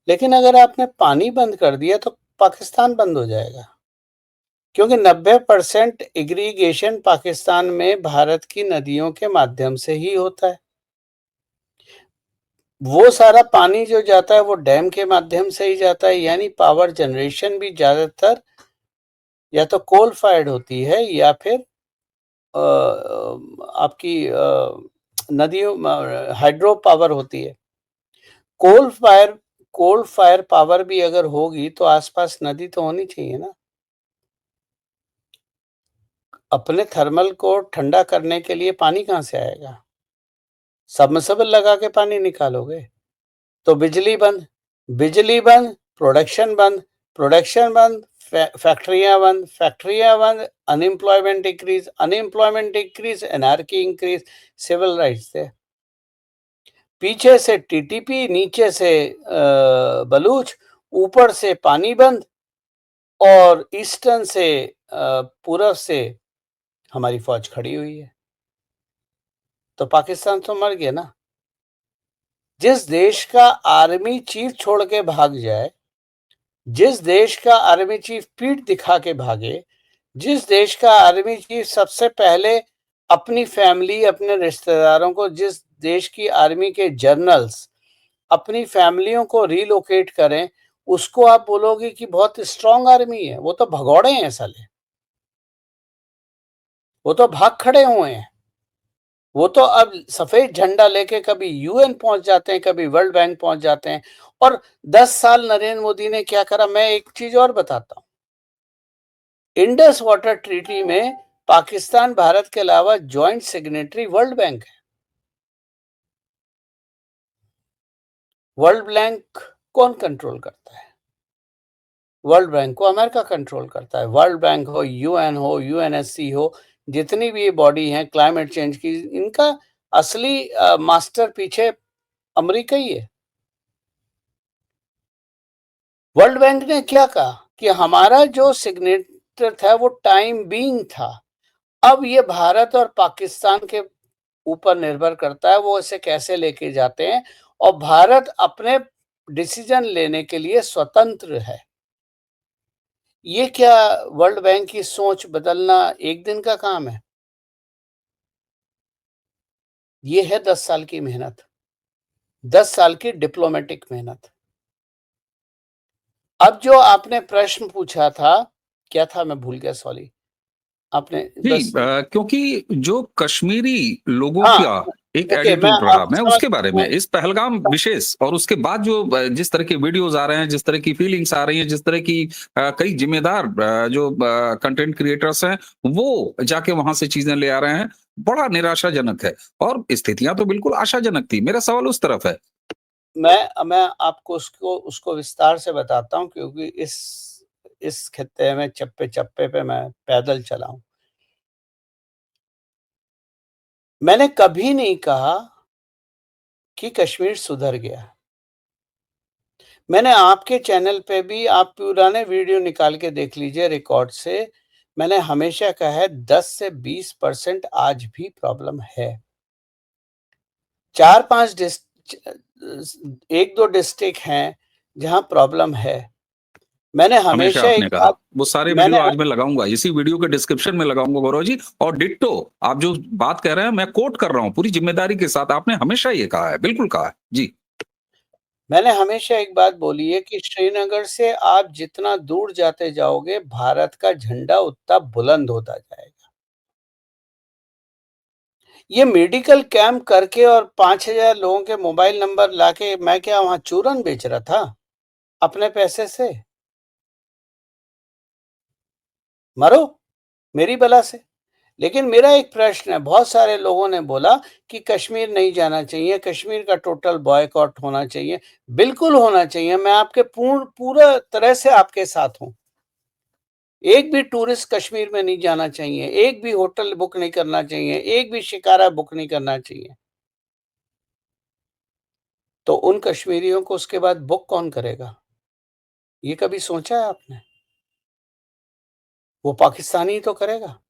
लेकिन अगर आपने पानी बंद कर दिया तो पाकिस्तान बंद हो जाएगा, क्योंकि 90% इरिगेशन पाकिस्तान में भारत की नदियों के माध्यम से ही होता है। वो सारा पानी जो जाता है वो डैम के माध्यम से ही जाता है, यानी पावर जनरेशन भी ज्यादातर या तो कोल फायर्ड होती है या फिर आपकी नदियों हाइड्रो पावर होती है। Coal fire coal fire power भी अगर होगी तो आसपास नदी तो होनी चाहिए ना। अपने थर्मल को ठंडा करने के लिए पानी कहाँ से आएगा? सबमर्सिबल लगा के पानी निकालोगे। तो बिजली बंद, प्रोडक्शन बंद, प्रोडक्शन बंद, फैक्ट्रियां बंद, unemployment increase, anarchy increase, civil rights थे। पीछे से टीटीपी, नीचे से बलूच, ऊपर से पानी बंद, और ईस्टर्न से पूरब से हमारी फौज खड़ी हुई है। तो पाकिस्तान तो मर गया ना। जिस देश का आर्मी चीफ छोड़ के भाग जाए, जिस देश का आर्मी चीफ पीठ दिखा के भागे, जिस देश का आर्मी चीफ सबसे पहले अपनी फैमिली, अपने रिश्तेदारों को, जिस देश की आर्मी के जनरल्स अपनी फैमिलियों को रिलोकेट करें, उसको आप बोलोगे कि बहुत स्ट्रांग आर्मी है? वो तो भगौड़े हैं साले, वो तो भाग खड़े हुए हैं। वो तो अब सफेद झंडा लेके कभी यूएन पहुंच जाते हैं, कभी वर्ल्ड बैंक पहुंच जाते हैं। और 10 साल नरेंद्र मोदी ने क्या करा, मैं एक चीज और बताता हूं। इंडस वाटर ट्रीटी में पाकिस्तान भारत के अलावा ज्वाइंट सिग्नेटरी वर्ल्ड बैंक है। वर्ल्ड बैंक कौन कंट्रोल करता है? वर्ल्ड बैंक को अमेरिका कंट्रोल करता है। वर्ल्ड बैंक हो, यूएन हो, यूएनएससी हो, जितनी भी बॉडी हैं क्लाइमेट चेंज की, इनका असली मास्टर पीछे अमेरिका ही है। वर्ल्ड बैंक ने क्या कहा कि हमारा जो सिग्नेचर था वो टाइम बीइंग था, अब ये भारत और पाकिस्तान के ऊपर निर्भर करता है वो इसे कैसे लेके जाते हैं, और भारत अपने डिसीजन लेने के लिए स्वतंत्र है। ये क्या वर्ल्ड बैंक की सोच बदलना एक दिन का काम है? ये है 10 साल की मेहनत, 10 साल की डिप्लोमेटिक मेहनत। अब जो आपने प्रश्न पूछा था, क्या था मैं भूल गया, सॉरी। आपने जी बस क्योंकि जो कश्मीरी लोगों हाँ, का एक ओके, मैं एटीट्यूड रहा, अब मैं समझ उसके बारे में, मैं इस पहलगाम विशेष और उसके बाद जो जिस तरह के वीडियोस आ रहे हैं, जिस तरह की फीलिंग्स आ रही हैं, जिस तरह की कई जिम्मेदार जो कंटेंट क्रिएटर्स हैं, वो जाके वहां से चीजें ले आ रहे हैं, बड़ा निराशाजनक है। और स्थितियां तो बिल्कुल आशाजनक थी। मेरा सवाल उस तरफ है। मैं आपको उसको विस्तार से बताता हूँ, क्योंकि इस खित्ते में चप्पे-चप्पे पे मैं पैदल चला हूँ। मैंने कभी नहीं कहा कि कश्मीर सुधर गया। मैंने आपके चैनल पे भी, आप पुराने वीडियो निकाल के देख लीजिए रिकॉर्ड से, मैंने हमेशा कहा है 10 से 20% आज भी प्रॉब्लम है। 4-5 1-2 डिस्ट्रिक्ट हैं जहां प्रॉब्लम है। मैंने हमेशा हमेशा आपने एक कहा। बात वो सारे वीडियो मैंने आज मैं लगाऊंगा, इसी वीडियो के डिस्क्रिप्शन में लगाऊंगा गौरव जी। और डिट्टो आप जो बात कह रहे हैं, मैं कोट कर रहा हूं पूरी जिम्मेदारी के साथ, आपने हमेशा ये कहा है, बिल्कुल कहा है जी। मैंने हमेशा एक बात बोली है कि श्रीनगर से आप जितना दूर जाते जाओगे, भारत का झंडा उतना बुलंद होता जाएगा। ये मेडिकल कैंप करके और 5,000 लोगों के मोबाइल नंबर लाके मैं क्या वहां चूरन बेच रहा था अपने पैसे से? मरो मेरी बला से। लेकिन मेरा एक प्रश्न है, बहुत सारे लोगों ने बोला कि कश्मीर नहीं जाना चाहिए, कश्मीर का टोटल बॉयकॉट होना चाहिए। बिल्कुल होना चाहिए, मैं आपके पूरा तरह से आपके साथ हूं। एक भी टूरिस्ट कश्मीर में नहीं जाना चाहिए, एक भी होटल बुक नहीं करना चाहिए, एक भी शिकारा बुक नहीं करना चाहिए। तो उन कश्मीरियों को उसके बाद बुक कौन करेगा? ये कभी सोचा है आपने? वो पाकिस्तानी ही तो करेगा।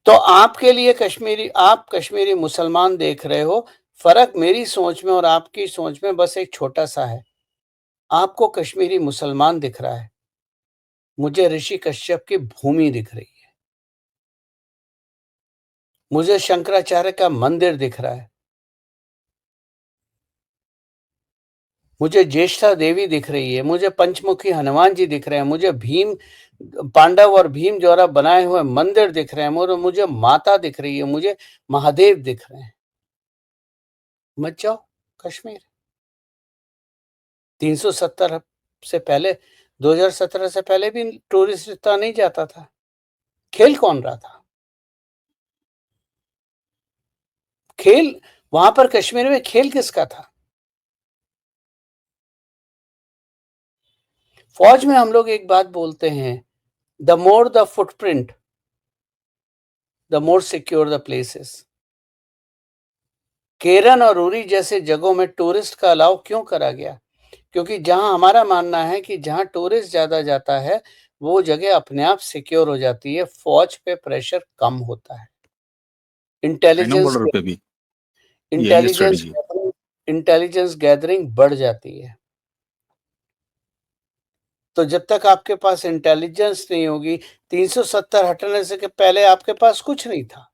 तो आपके लिए आप कश्मीरी मुसलमान देख रहे हो, फ़र्क मेरी सोच में और आपकी सोच में बस एक छोटा-सा है। आपको कश्मीरी मुसलमान दिख रहा है, मुझे ऋषि कश्यप की भूमि दिख रही है। मुझे शंकराचार्य का मंदिर दिख रहा है। मुझे ज्येष्ठा देवी दिख रही है, मुझे पंचमुखी हनुमान जी दिख रहे हैं, मुझे पांडव और भीम द्वारा बनाए हुए मंदिर दिख रहे हैं, मुझे माता दिख रही है, मुझे महादेव दिख रहे हैं। मत जाओ कश्मीर। 370 से पहले 2017 से पहले भी टूरिस्ट इतना नहीं जाता था। खेल कौन रहा था? खेल वहां पर कश्मीर में खेल किसका था? फौज में हम लोग एक बात बोलते हैं, the more the footprint the more secure the places. Keran और उरी जैसे जगहों में टूरिस्ट का अलाउ क्यों करा गया? क्योंकि जहां हमारा मानना है कि जहां टूरिस्ट ज्यादा जाता है वो जगह अपने आप सिक्योर हो जाती है, फौज पे प्रेशर कम होता है, चाइना इंटेलिजेंस बॉर्डर पे भी यही इंटेलिजेंस स्ट्रेटेजी। इंटेलिजेंस गैदरिंग बढ़ जाती है। तो जब तक आपके पास इंटेलिजेंस नहीं होगी, 370 हटने से के पहले आपके पास कुछ नहीं था,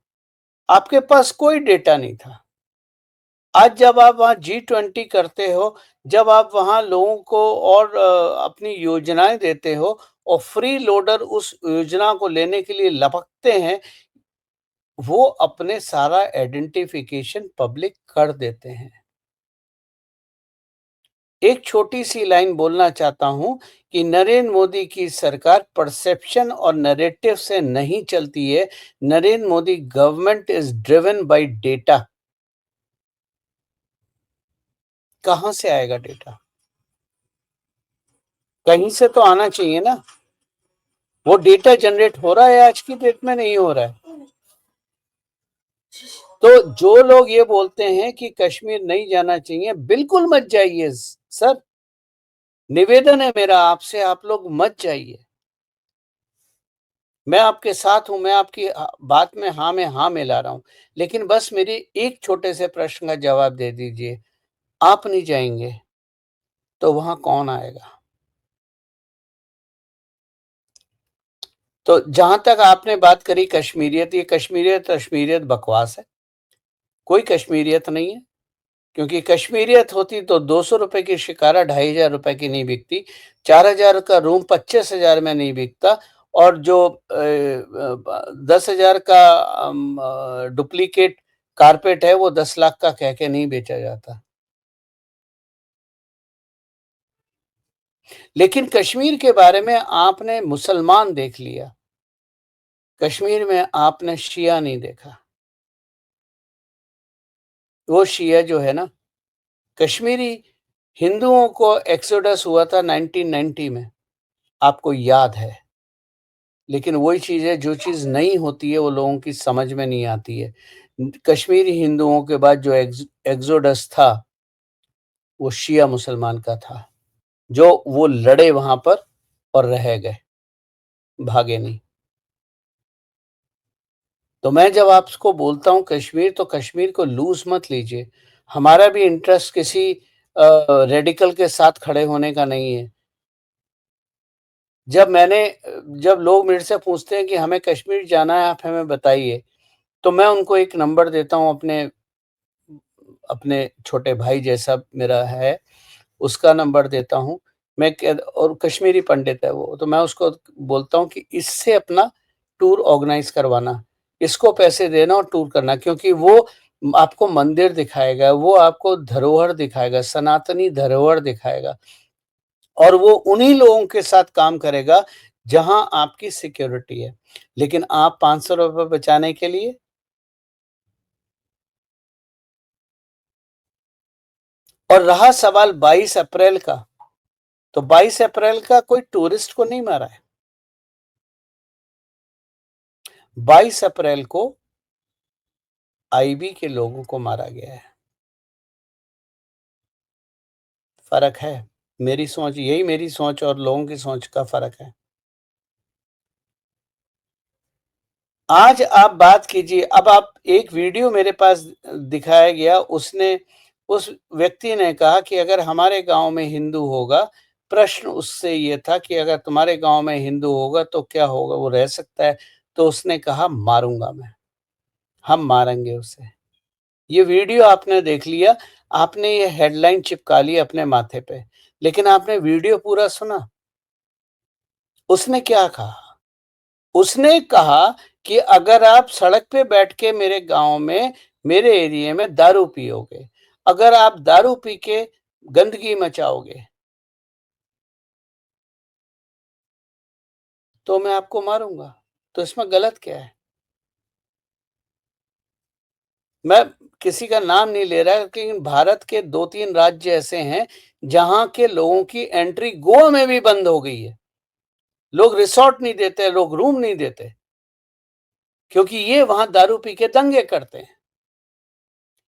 आपके पास कोई डेटा नहीं था। आज जब आप वहाँ G20 करते हो, जब आप वहाँ लोगों को और अपनी योजनाएं देते हो और फ्री लोडर उस योजना को लेने के लिए लपकते हैं, वो अपने सारा आइडेंटिफिकेशन पब्लिक कर देते हैं। एक छोटी-सी लाइन बोलना चाहता हूं कि नरेंद्र मोदी की सरकार परसेप्शन और नैरेटिव से नहीं चलती है। Narendra Modi government is driven by data. कहां से आएगा डेटा? कहीं से तो आना चाहिए ना। वो डेटा जनरेट हो रहा है, आज की डेट में नहीं हो रहा है। तो जो लोग ये बोलते हैं कि कश्मीर नहीं जाना चाहिए, बिल्कुल मत जाइए सर। निवेदन है मेरा आपसे, आप लोग मत जाइए। मैं आपके साथ हूं, मैं आपकी बात में हाँ मिला रहा हूं, लेकिन बस मेरी एक छोटे से प्रश्न का जवाब दे दीजिए। आप नहीं जाएंगे तो वहां कौन आएगा? तो जहां तक आपने बात करी कश्मीरियत, ये कश्मीरियत बकवास है। कोई कश्मीरियत नहीं है, क्योंकि कश्मीरियत होती तो 200 रुपए की शिकारा 2,500 रुपए की नहीं बिकती, 4,000 का रूम 25,000 में नहीं बिकता, और जो 10,000 का डुप्लीकेट कारपेट है वो 10 लाख का कह के नहीं बेचा जाता। लेकिन कश्मीर के बारे में आपने मुसलमान देख लिया, कश्मीर में आपने शिया नहीं देखा। वो शिया जो है ना, कश्मीरी हिंदुओं को एक्सोडस हुआ था 1990 में, आपको याद है। लेकिन वही चीज़ है, जो चीज़ नहीं होती है वो लोगों की समझ में नहीं आती है। कश्मीरी हिंदुओं के बाद जो एक्सोडस था वो शिया मुसलमान का था, जो वो लड़े वहां पर और रह गए, भागे नहीं। तो मैं जब आपको बोलता हूं कश्मीर, तो कश्मीर को लूज मत लीजिए। हमारा भी इंटरेस्ट किसी रेडिकल के साथ खड़े होने का नहीं है। जब लोग मेरे से पूछते हैं कि हमें कश्मीर जाना है, आप हमें बताइए, तो मैं उनको एक नंबर देता हूँ, अपने अपने छोटे भाई जैसा मेरा है, उसका नंबर देता हूँ। और कश्मीरी पंडित है वो, तो मैं उसको बोलता हूँ कि इससे अपना टूर ऑर्गेनाइज करवाना, इसको पैसे देना और टूर करना, क्योंकि वो आपको मंदिर दिखाएगा, वो आपको धरोहर दिखाएगा, सनातनी धरोहर दिखाएगा, और वो उन्हीं लोगों के साथ काम करेगा जहां आपकी सिक्योरिटी है। लेकिन आप 500 रुपए बचाने के लिए, और रहा सवाल 22 अप्रैल का, तो 22 अप्रैल का कोई टूरिस्ट को नहीं मारा है। 22 अप्रैल को आईबी के लोगों को मारा गया है। फर्क है। मेरी सोच यही मेरी सोच और लोगों की सोच का फ़र्क है। आज आप बात कीजिए, अब आप एक वीडियो मेरे पास दिखाया गया, उस व्यक्ति ने कहा कि अगर हमारे गाँव में हिंदू होगा, प्रश्न उससे ये था कि अगर तुम्हारे गाँव में हिंदू होगा तो क्या होगा? वो रह सकता है? तो उसने कहा मारूँगा मैं, हम मारेंगे उसे। ये वीडियो आपने देख लिया, आपने ये हेडलाइन चिपका ली अपने माथे पे, लेकिन आपने वीडियो पूरा सुना? उसने क्या कहा? उसने कहा कि अगर आप सड़क पे बैठ के मेरे गाँव में, मेरे एरिया में दारू पियोगे, अगर आप दारू पी के गंदगी मचाओगे, तो मैं आपको मारूँगा। तो इसमें गलत क्या है? मैं किसी का नाम नहीं ले रहा, लेकिन भारत के 2-3 राज्य ऐसे हैं, जहाँ के लोगों की एंट्री गोवा में भी बंद हो गई है। लोग रिसॉर्ट नहीं देते, लोग रूम नहीं देते, क्योंकि ये वहाँ दारू पी के दंगे करते हैं।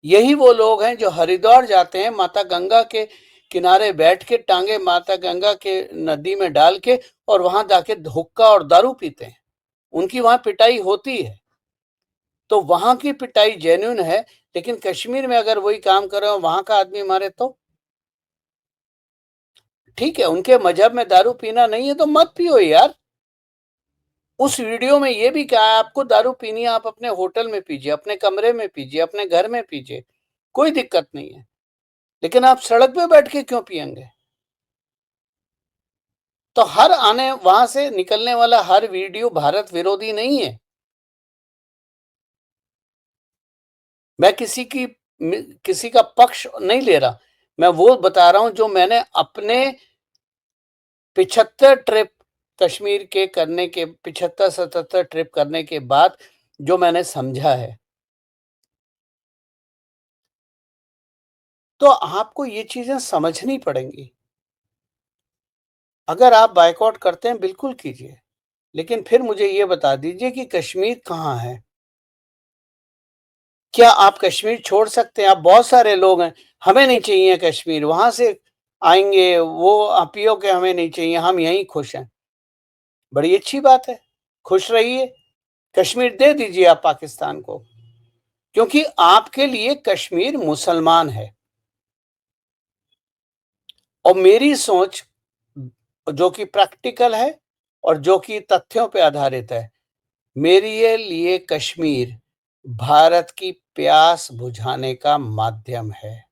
यही वो लोग हैं जो हरिद्वार जाते हैं, माता गंगा के किनारे बैठ के टांगे माता गंगा के नदी में डाल के और वहां जाके हुक्का और दारू पीते हैं। उनकी वहां पिटाई होती है, तो वहां की पिटाई जेन्युइन है। लेकिन कश्मीर में अगर वही काम कर रहे हो, वहां का आदमी मारे तो ठीक है। उनके मजहब में दारू पीना नहीं है तो मत पियो यार। उस वीडियो में ये भी कहा है, आपको दारू पीनी है, आप अपने होटल में पीजिए, अपने कमरे में पीजिए, अपने घर में पीजिए, कोई दिक्कत नहीं है। लेकिन आप सड़क पे बैठ के क्यों पियेंगे? तो हर आने वहां से निकलने वाला हर वीडियो भारत विरोधी नहीं है। मैं किसी का पक्ष नहीं ले रहा, मैं वो बता रहा हूं जो मैंने अपने 75 ट्रिप कश्मीर के करने के 75-77 ट्रिप करने के बाद जो मैंने समझा है। तो आपको ये चीजें समझनी पड़ेंगी। अगर आप बायकॉट करते हैं बिल्कुल कीजिए, लेकिन फिर मुझे ये बता दीजिए कि कश्मीर कहाँ है? क्या आप कश्मीर छोड़ सकते हैं? आप बहुत सारे लोग हैं, हमें नहीं चाहिए कश्मीर, वहां से आएंगे वो पियो के हमें नहीं चाहिए, हम यहीं खुश हैं। बड़ी अच्छी बात है, खुश रहिए, कश्मीर दे दीजिए आप पाकिस्तान को, क्योंकि आपके लिए कश्मीर मुसलमान है। और मेरी सोच जो कि प्रैक्टिकल है और जो कि तथ्यों पे आधारित है, मेरे लिए कश्मीर भारत की प्यास बुझाने का माध्यम है।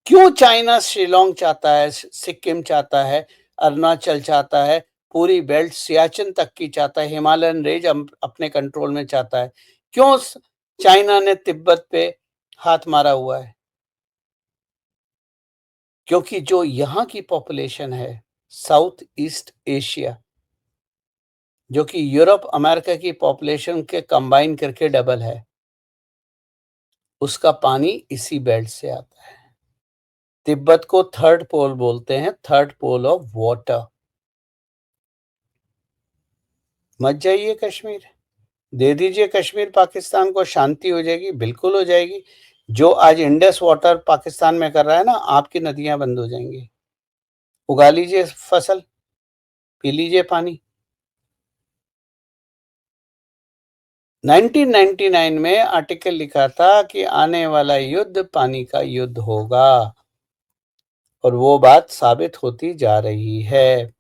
क्यों चाइना शिलोंग चाहता है, सिक्किम चाहता है, अरुणाचल चाहता है, पूरी बेल्ट सियाचिन तक की चाहता है, हिमालयन रेंज अपने कंट्रोल में चाहता है? क्यों चाइना ने तिब्बत पे हाथ मारा हुआ है? क्योंकि जो यहाँ की पॉपुलेशन है, साउथ ईस्ट एशिया, जो कि यूरोप अमेरिका की पॉपुलेशन के कंबाइन करके डबल है, उसका पानी इसी बेल्ट से आता है। तिब्बत को थर्ड पोल बोलते हैं, थर्ड पोल ऑफ वाटर। मत जाइए कश्मीर, दे दीजिए कश्मीर पाकिस्तान को, शांति हो जाएगी, बिल्कुल हो जाएगी। जो आज इंडस वाटर पाकिस्तान में कर रहा है ना, आपकी नदियां बंद हो जाएंगी। उगा लीजिए फसल, पी लीजिए पानी। 1999 में आर्टिकल लिखा था कि आने वाला युद्ध पानी का युद्ध होगा, और वो बात साबित होती जा रही है।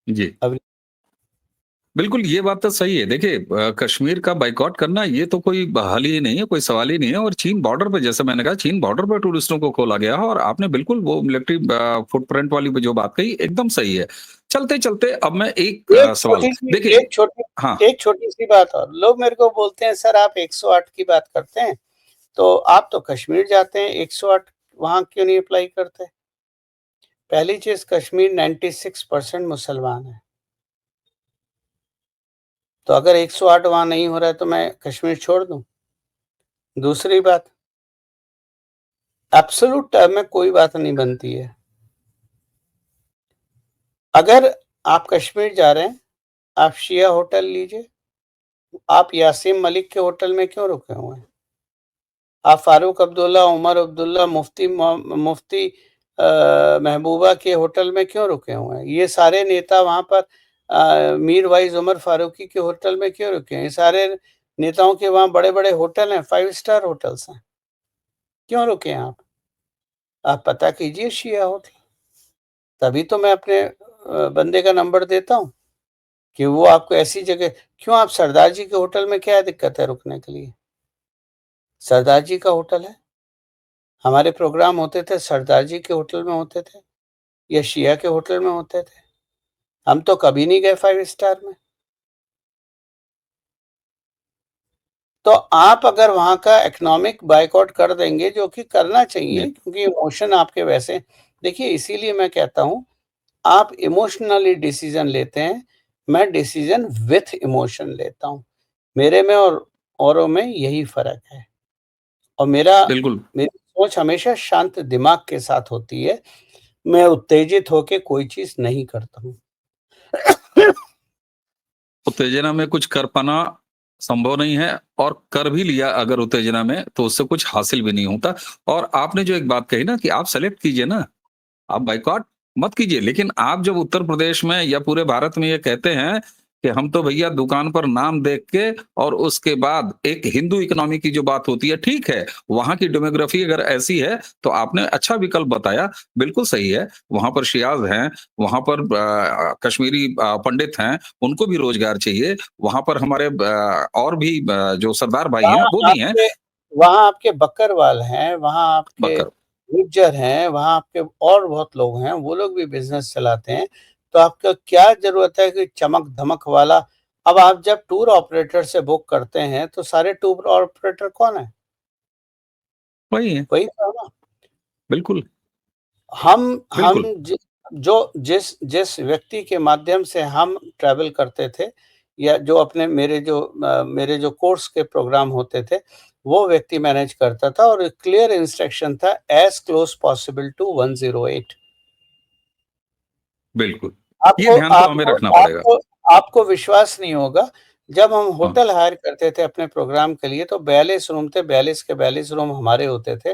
जी, अब बिल्कुल ये बात तो सही है। देखिए कश्मीर का बायकॉट करना ये तो कोई हल ही नहीं है, कोई सवाल ही नहीं है। और चीन बॉर्डर पे, जैसे मैंने कहा, चीन बॉर्डर पे टूरिस्टों को खोला गया है। और आपने बिल्कुल वो मिलिट्री फुटप्रिंट वाली जो बात कही एकदम सही है। चलते-चलते अब मैं एक एक सवाल, छोटी सी देखिए, एक छोटी हाँ, एक छोटी सी बात और, लोग मेरे को बोलते हैं सर आप 108 की बात करते हैं, तो आप तो कश्मीर जाते हैं, 108 वहां क्यों नहीं अप्लाई करते? पहली चीज, कश्मीर 96% मुसलमान है, तो अगर 108 वहां नहीं हो रहा है तो मैं कश्मीर छोड़ दूं? दूसरी बात, एब्सोल्यूट टर्म में कोई बात नहीं बनती है। अगर आप कश्मीर जा रहे हैं, आप शिया होटल लीजिए, आप यासीन मलिक के होटल में क्यों रुके हुए हैं? आप फारूक अब्दुल्ला, उमर अब्दुल्ला, मुफ्ती महबूबा के होटल में क्यों रुके हुए हैं? ये सारे नेता वहाँ पर मीर वाइज उमर फारूकी के होटल में क्यों रुके हैं? ये सारे नेताओं के वहाँ बड़े-बड़े होटल हैं, 5 स्टार होटल्स हैं। क्यों रुके हैं आप? आप पता कीजिए शिया हो तो। तभी तो मैं अपने बंदे का नंबर देता हूँ कि वो आपको ऐसी जगह क्यों आप सरदार जी के होटल में क्या दिक्कत है रुकने के लिए? सरदार जी का होटल है। हमारे प्रोग्राम होते थे सरदार जी के होटल में होते थे या शिया के होटल में होते थे। हम तो कभी नहीं गए 5 स्टार में। तो आप अगर वहाँ का इकोनॉमिक बायकॉट कर देंगे जो कि करना चाहिए जी, क्योंकि इमोशन आपके वैसे देखिए इसीलिए मैं कहता हूँ आप इमोशनली डिसीज़न लेते हैं, मैं डिसीज़न विथ इमोशन लेता हूँ। मेरे में और औरों में यही फ़र्क है और बिल्कुल। मेरी सोच हमेशा शांत दिमाग के साथ होती है। मैं उत्तेजित होके कोई चीज़ नहीं करता हूँ। उत्तेजना में कुछ कर पाना संभव नहीं है और कर भी लिया अगर उत्तेजना में, तो उससे कुछ हासिल भी नहीं होता। और आपने जो एक बात कही ना कि आप सेलेक्ट कीजिए ना, आप बायकॉट मत कीजिए, लेकिन आप जब उत्तर प्रदेश में या पूरे भारत में ये कहते हैं कि हम तो भैया दुकान पर नाम देख के और उसके बाद एक हिंदू इकोनॉमी की जो बात होती है, ठीक है, वहाँ की डेमोग्राफी अगर ऐसी है, तो आपने अच्छा विकल्प बताया, बिल्कुल सही है। वहाँ पर शियाज़ हैं, वहाँ पर कश्मीरी पंडित हैं, उनको भी रोज़गार चाहिए, वहाँ पर हमारे और भी जो सरदार भाई हैं, वहाँ वो भी हैं, आपके वहाँ आपके बकरवाल हैं, वहाँ आपके बकर गुर्जर हैं, वहाँ आपके और बहुत लोग हैं, वो लोग भी बिज़नेस चलाते हैं। तो आपको क्या ज़रूरत है कि चमक-धमक वाला अब आप जब टूर ऑपरेटर से बुक करते हैं, तो सारे टूर ऑपरेटर कौन हैं? वही हैं, वही तो है ना। बिल्कुल, हम बिल्कुल। जि जो जिस जिस व्यक्ति के माध्यम से हम ट्रैवल करते थे या जो अपने मेरे जो कोर्स के प्रोग्राम होते थे, वो व्यक्ति मैनेज करता था और क्लियर इंस्ट्रक्शन था एज़ क्लोज़ पॉसिबल टू 108। बिल्कुल। ये आपको ध्यान तो हमें आपको रखना पड़ेगा। आपको आपको विश्वास नहीं होगा, जब हम हाँ, होटल हायर करते थे अपने प्रोग्राम के लिए तो 42 रूम थे, 42 के 42 रूम हमारे होते थे।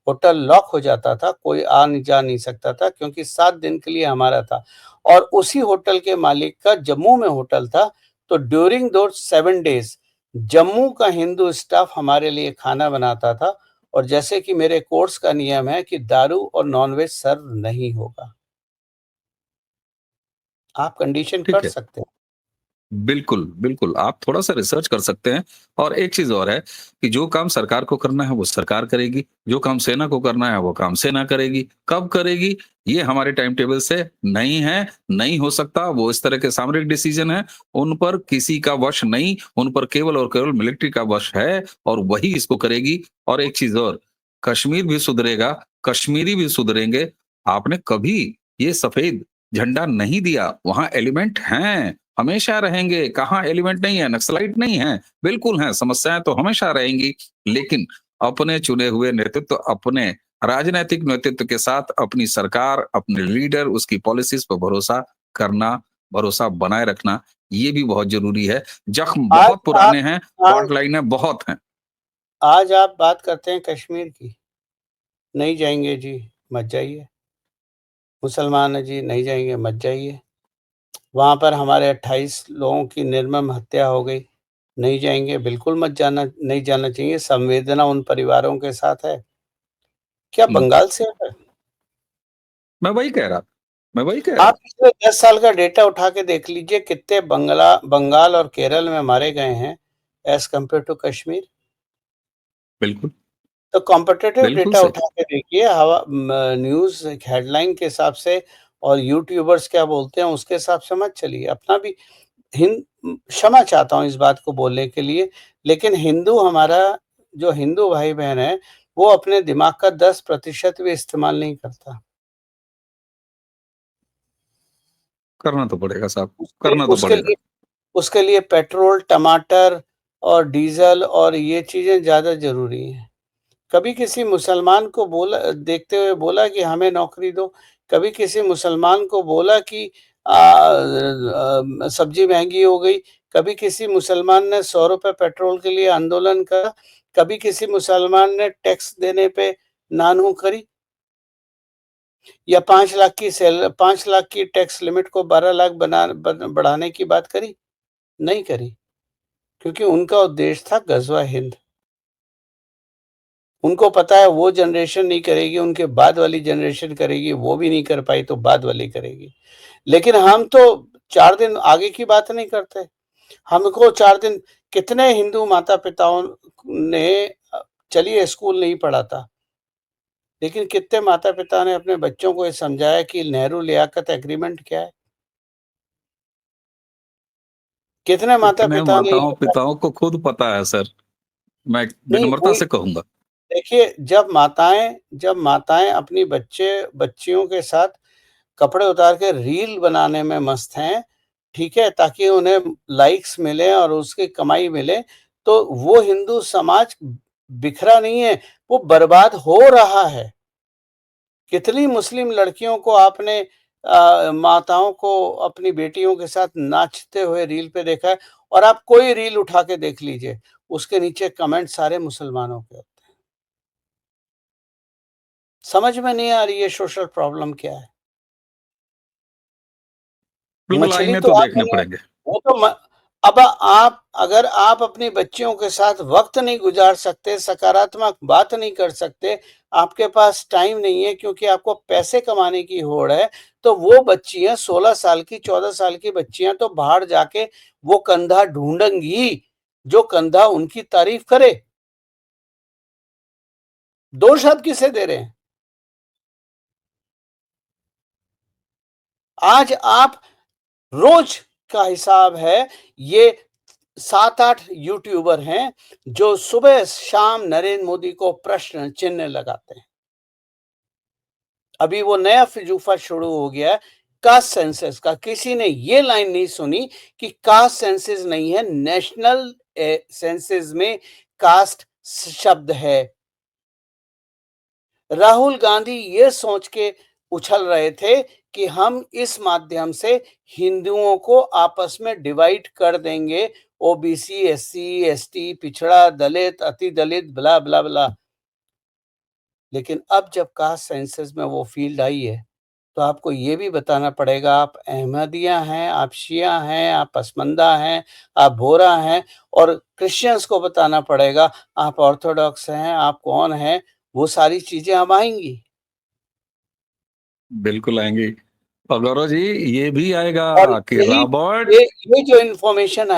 होटल लॉक हो जाता था, कोई आ नहीं जा नहीं सकता था क्योंकि 7 दिन के लिए हमारा था और उसी होटल के मालिक का जम्मू में होटल था, तो ड्यूरिंग दोज़ 7 डेज़ जम्मू का हिंदू स्टाफ हमारे लिए खाना बनाता था और जैसे कि मेरे कोर्स का नियम है कि दारू और नॉन-वेज सर्व नहीं होगा। आप कंडीशन ठीक कर है। सकते हैं। बिल्कुल, बिल्कुल, आप थोड़ा-सा रिसर्च कर सकते हैं और एक चीज़ और है कि जो काम सरकार को करना है, वो सरकार करेगी, जो काम सेना को करना है, वो काम सेना करेगी। कब करेगी, ये हमारे टाइम टेबल से नहीं है, नहीं हो सकता, वो इस तरह के सामरिक डिसीज़न हैं, उन पर किसी का वश नहीं, उन पर केवल और केवल मिलिट्री का वश है और वही इसको करेगी। और एक चीज़ और, कश्मीर भी सुधरेगा, कश्मीरी भी सुधरेंगे। आपने कभी ये सफ़ेद झंडा नहीं दिया, वहाँ एलिमेंट हैं। हमेशा रहेंगे, कहाँ एलिमेंट नहीं है, नक्सलाइट नहीं है, बिल्कुल हैं, समस्याएँ तो हमेशा रहेंगी, लेकिन अपने चुने हुए नेतृत्व, अपने राजनैतिक नेतृत्व के साथ अपनी सरकार, अपने लीडर, उसकी पॉलिसीज़ पे भरोसा करना, भरोसा बनाए रखना, ये भी बहुत ज़रूरी है। ज़ख्म आज बहुत आप पुराने हैं, आज फॉल्ट लाइनें बहुत हैं। आज आप बात करते हैं कश्मीर की, नहीं जाएँगे जी, मत जाइए। मुसलमान हैं जी, नहीं जाएँगे, मत जाइए। वहाँ पर हमारे 28 लोगों की निर्मम हत्या हो गई, नहीं जाएँगे, बिल्कुल मत जाना नहीं जाना चाहिए, संवेदना उन परिवारों के साथ है। क्या हुँ, बंगाल से है? मैं वही कह रहा था, मैं वही कह रहा आप था। पिछले 10 साल का डेटा उठा के देख लीजिए कितने बंगाल और केरल में मारे गए हैं एज़ कम्पेयर टू कश्मीर। बिल्कुल, तो कॉम्पिटिटिव बिल्कुल डेटा सही। उठा के देखिए न्यूज़ एक हेडलाइन के हिसाब से और यूट्यूबर्स क्या बोलते हैं उसके हिसाब से मत चलिए। अपना भी क्षमा चाहता हूँ इस बात को बोलने के लिए, लेकिन हिंदू हमारा जो हिंदू भाई-बहन है, वो अपने दिमाग का 10% भी इस्तेमाल नहीं करता। करना तो पड़ेगा साहब, उसके करना तो उसके पड़ेगा। लिए उसके लिए पेट्रोल, टमाटर और डीज़ल और ये चीज़ें ज़्यादा ज़रूरी हैं। कभी किसी मुसलमान को बोला देखते हुए बोला कि हमें नौकरी दो, कभी किसी मुसलमान को बोला कि सब्ज़ी महँगी हो गई, कभी किसी मुसलमान ने ₹100 पेट्रोल के लिए आंदोलन करा, कभी किसी मुसलमान ने टैक्स देने पे नानू करी? या 5 लाख की टैक्स लिमिट को 12 लाख बढ़ाने की बात करी? नहीं करी, क्योंकि उनका उद्देश्य था गज़वा हिंद। उनको पता है वो जनरेशन नहीं करेगी, उनके बाद वाली जनरेशन करेगी, वो भी नहीं कर पाई तो बाद वाली करेगी। लेकिन हम तो 4 दिन आगे की बात नहीं करते। हमको 4 दिन कितने हिंदू माता-पिताओं ने चलिए स्कूल नहीं पढ़ा था, लेकिन कितने माता-पिता ने अपने बच्चों को ये समझाया कि नेहरू लियाकत एग्रीमेंट क्या है? कितने इतने माता-पिता ने माताओं ये पिताओं को खुद पता है सर, मैं नहीं विनम्रता वही से कहूंगा। देखिए जब माताएँ अपनी बच्चियों के साथ कपड़े उतार के रील बनाने में मस्त हैं, ठीक है? ताकि उन्हें लाइक्स मिलें और उसकी कमाई मिले, तो वो हिंदू समाज बिखरा नहीं है, वो बर्बाद हो रहा है। कितनी मुस्लिम लड़कियों को आपने माताओं को अपनी बेटियों के साथ नाचते हुए रील पे देखा है और आप कोई रील उठा के देख लीजिए, उसके नीचे कमेंट सारे मुसलमानों के होते हैं। समझ में नहीं आ रही है सोशल प्रॉब्लम क्या है? बिल्कुल मछली आईने तो तो आप देखने नहीं पड़ेंगे। वो तो म अब आप अगर आप अपनी बच्चियों के साथ वक़्त नहीं गुज़ार सकते, सकारात्मक बात नहीं कर सकते, आपके पास टाइम नहीं है क्योंकि आपको पैसे कमाने की होड़ है, तो वो बच्चियाँ 16 साल की, 14 साल की बच्चियाँ तो बाहर जाके वो कंधा ढूँढेंगी, जो कंधा उनकी तारीफ़ करे। दोष आप किसे दे रहे हैं? आज आप रोज का हिसाब है, ये 7-8 यूट्यूबर हैं, जो सुबह-शाम नरेंद्र मोदी को प्रश्न चिन्ह लगाते हैं। अभी वो नया फिजूफा शुरू हो गया है, कास्ट सेंसस का। किसी ने ये लाइन नहीं सुनी कि कास्ट सेंसस नहीं है, नेशनल सेंसस में कास्ट शब्द है। राहुल गांधी ये सोच के उछल रहे थे कि हम इस माध्यम से हिंदुओं को आपस में डिवाइड कर देंगे, ओबीसी, एससी, एसटी, पिछड़ा, दलित, अति दलित, ब्ला ब्ला ब्ला। लेकिन अब जब कास्ट सेंसस में वो फील्ड आई है, तो आपको ये भी बताना पड़ेगा आप अहमदिया हैं, आप शिया हैं, आप पसमंदा हैं, आप बोहरा हैं और क्रिश्चियंस को बताना पड़ेगा आप ऑर्थोडॉक्स हैं, आप कौन हैं, वो सारी चीज़ें अब आएँगी। बिल्कुल आएंगी। और गौरव जी, ये भी आएगा और कि यही रॉबर्ट ये जो इन्फॉर्मेशन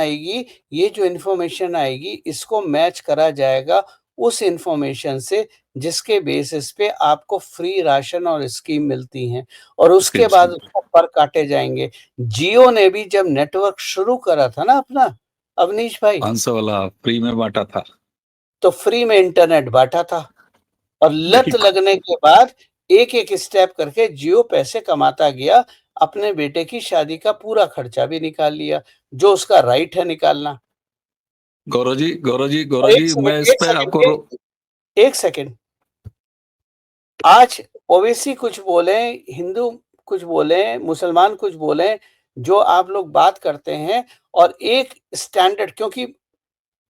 आएगी, इसको मैच करा जाएगा उस इन्फॉर्मेशन से जिसके बेसिस पे आपको फ्री राशन और स्कीम मिलती हैं और उसके स्किम्स बाद उसको पर काटे जाएँगे। जियो ने भी जब नेटवर्क शुरू करा था ना अपना, अवनीश भाई, 500 वाला फ्री में बाँटा था। तो फ्री में इंटरनेट बाँटा था और लत बिल्कुल, लगने के बाद एक-एक स्टेप करके जियो पैसे कमाता गया, अपने बेटे की शादी का पूरा खर्चा भी निकाल लिया, जो उसका राइट है निकालना। गौरव जी, मैं इस पे आपको 1 सेकंड, आज ओवैसी कुछ बोलें, हिंदू कुछ बोलें, मुसलमान कुछ बोलें, जो आप लोग बात करते हैं और एक स्टैंडर्ड क्योंकि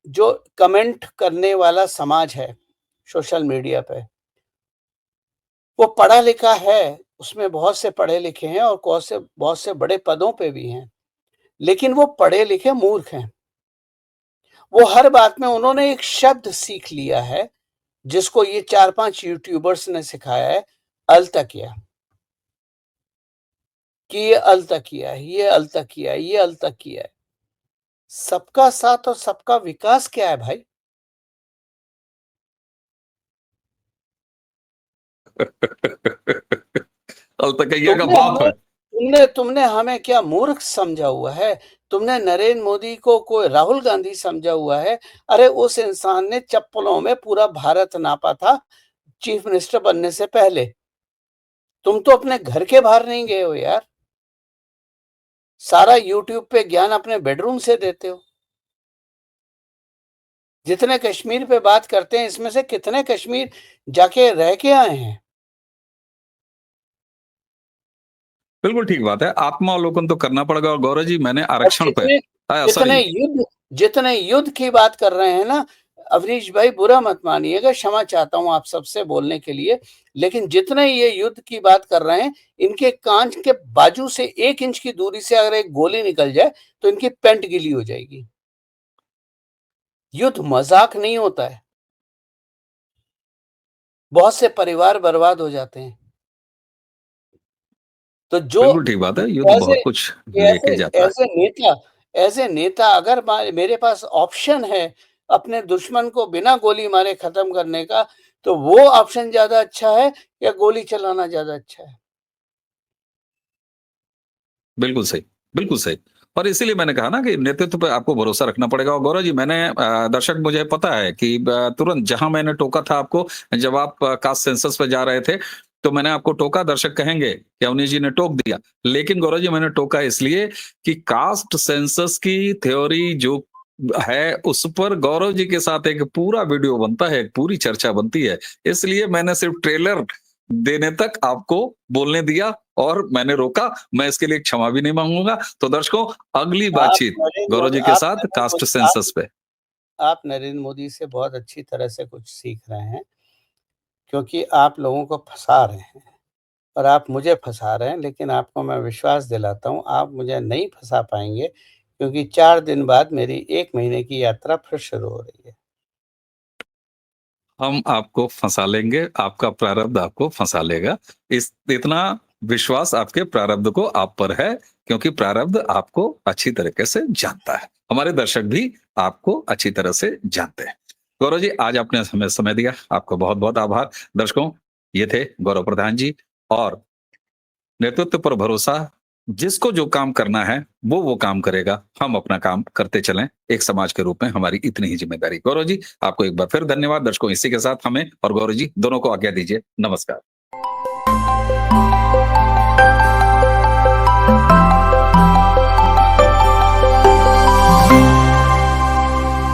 जो कमेंट करने वाला समाज है, सोशल मीडिया पे, वो पढ़ा-लिखा है, उसमें बहुत से पढ़े-लिखे हैं और बहुत से बड़े पदों पे भी हैं, लेकिन वो पढ़े-लिखे मूर्ख हैं। वो हर बात में उन्होंने एक शब्द सीख लिया है, जिसको ये 4-5 यूट्यूबर्स ने सिखाया है, अल्तकिया, कि ये अल्तकिया है, ये अल्तकिया है, ये अल्तकिया है। सबका साथ और सबका विकास क्या है भाई? अल्तकैया का तुमने बाप हमें है। तुमने तुमने हमें क्या मूर्ख समझा हुआ है? तुमने नरेंद्र मोदी को कोई राहुल गांधी समझा हुआ है? अरे उस इंसान ने चप्पलों में पूरा भारत नापा था, चीफ मिनिस्टर बनने से पहले। तुम तो अपने घर के बाहर नहीं गए हो यार। सारा यूट्यूब पे ज्ञान अपने बेडरूम से देते हो। जितने कश्मीर पे बात करते हैं, इसमें से कितने कश्मीर जाके रह के आए हैं? बिल्कुल ठीक बात है। आत्मावलोकन तो करना पड़ेगा। और गौरव जी, मैंने और आरक्षण पे जितने जितने सॉरी, युद्ध जितने युद्ध की बात कर रहे हैं ना, अवनीश भाई बुरा मत मानिएगा, क्षमा चाहता हूँ आप सबसे बोलने के लिए, लेकिन जितने ये युद्ध की बात कर रहे हैं, इनके कांच के बाजू से 1 इंच की दूरी से अगर एक गोली निकल जाए तो इनकी पैंट गीली हो जाएगी। युद्ध मजाक नहीं होता है। बहुत से परिवार बर्बाद हो जाते हैं। तो जो बिल्कुल ठीक बात है, युद्ध एज़ ए बहुत कुछ लेके जाता है। एज़ ए नेता अगर मेरे पास ऑप्शन है अपने दुश्मन को बिना गोली मारे खत्म करने का, तो वो ऑप्शन ज़्यादा अच्छा है या गोली चलाना ज़्यादा अच्छा है? बिल्कुल सही, बिल्कुल सही। और इसीलिए मैंने कहा ना कि नेतृत्व पे आपको भरोसा रखना पड़ेगा। और गौरव जी, मैंने दर्शक मुझे पता है कि तुरंत जहाँ मैंने टोका था आपको, जब आप कास्ट सेंसस पे जा रहे थे, तो मैंने आपको टोका, दर्शक कहेंगे कि अवनीश जी ने टोक दिया। लेकिन गौरव जी, मैंने टोका इसलिए कि कास्ट सेंसस की थ्योरी जो है, उस पर गौरव जी के साथ एक पूरा वीडियो बनता है, एक पूरी चर्चा बनती है। इसलिए मैंने सिर्फ ट्रेलर देने तक आपको बोलने दिया और मैंने रोका। मैं इसके लिए क्षमा भी नहीं माँगूँगा। तो दर्शकों, अगली बातचीत गौरव जी के साथ कास्ट सेंसस पे। आप नरेंद्र मोदी से बहुत अच्छी तरह से कुछ सीख रहे हैं, क्योंकि आप लोगों को फँसा रहे हैं और आप मुझे फँसा रहे हैं, लेकिन आपको मैं विश्वास दिलाता हूँ, आप मुझे नहीं फँसा पाएँगे, क्योंकि 4 दिन बाद मेरी 1 महीने की यात्रा फिर शुरू हो रही है। हम आपको फँसा लेंगे, आपका प्रारब्ध आपको फँसा लेगा। इस इतना विश्वास आपके प्रारब्ध को आप पर है, क्योंकि प्रारब्ध आपको अच्छी तरीके से जानता है। हमारे दर्शक भी आपको अच्छी तरह से जानते हैं। गौरव जी, आज आपने हमें समय दिया, आपका बहुत-बहुत आभार। दर्शकों, ये थे गौरव प्रधान जी। और नेतृत्व पर भरोसा, जिसको जो काम करना है वो काम करेगा। हम अपना काम करते चलें, एक समाज के रूप में हमारी इतनी ही जिम्मेदारी। गौरव जी, आपको एक बार फिर धन्यवाद। दर्शकों, इसी के साथ हमें और गौरव जी दोनों को आज्ञा दीजिए। नमस्कार।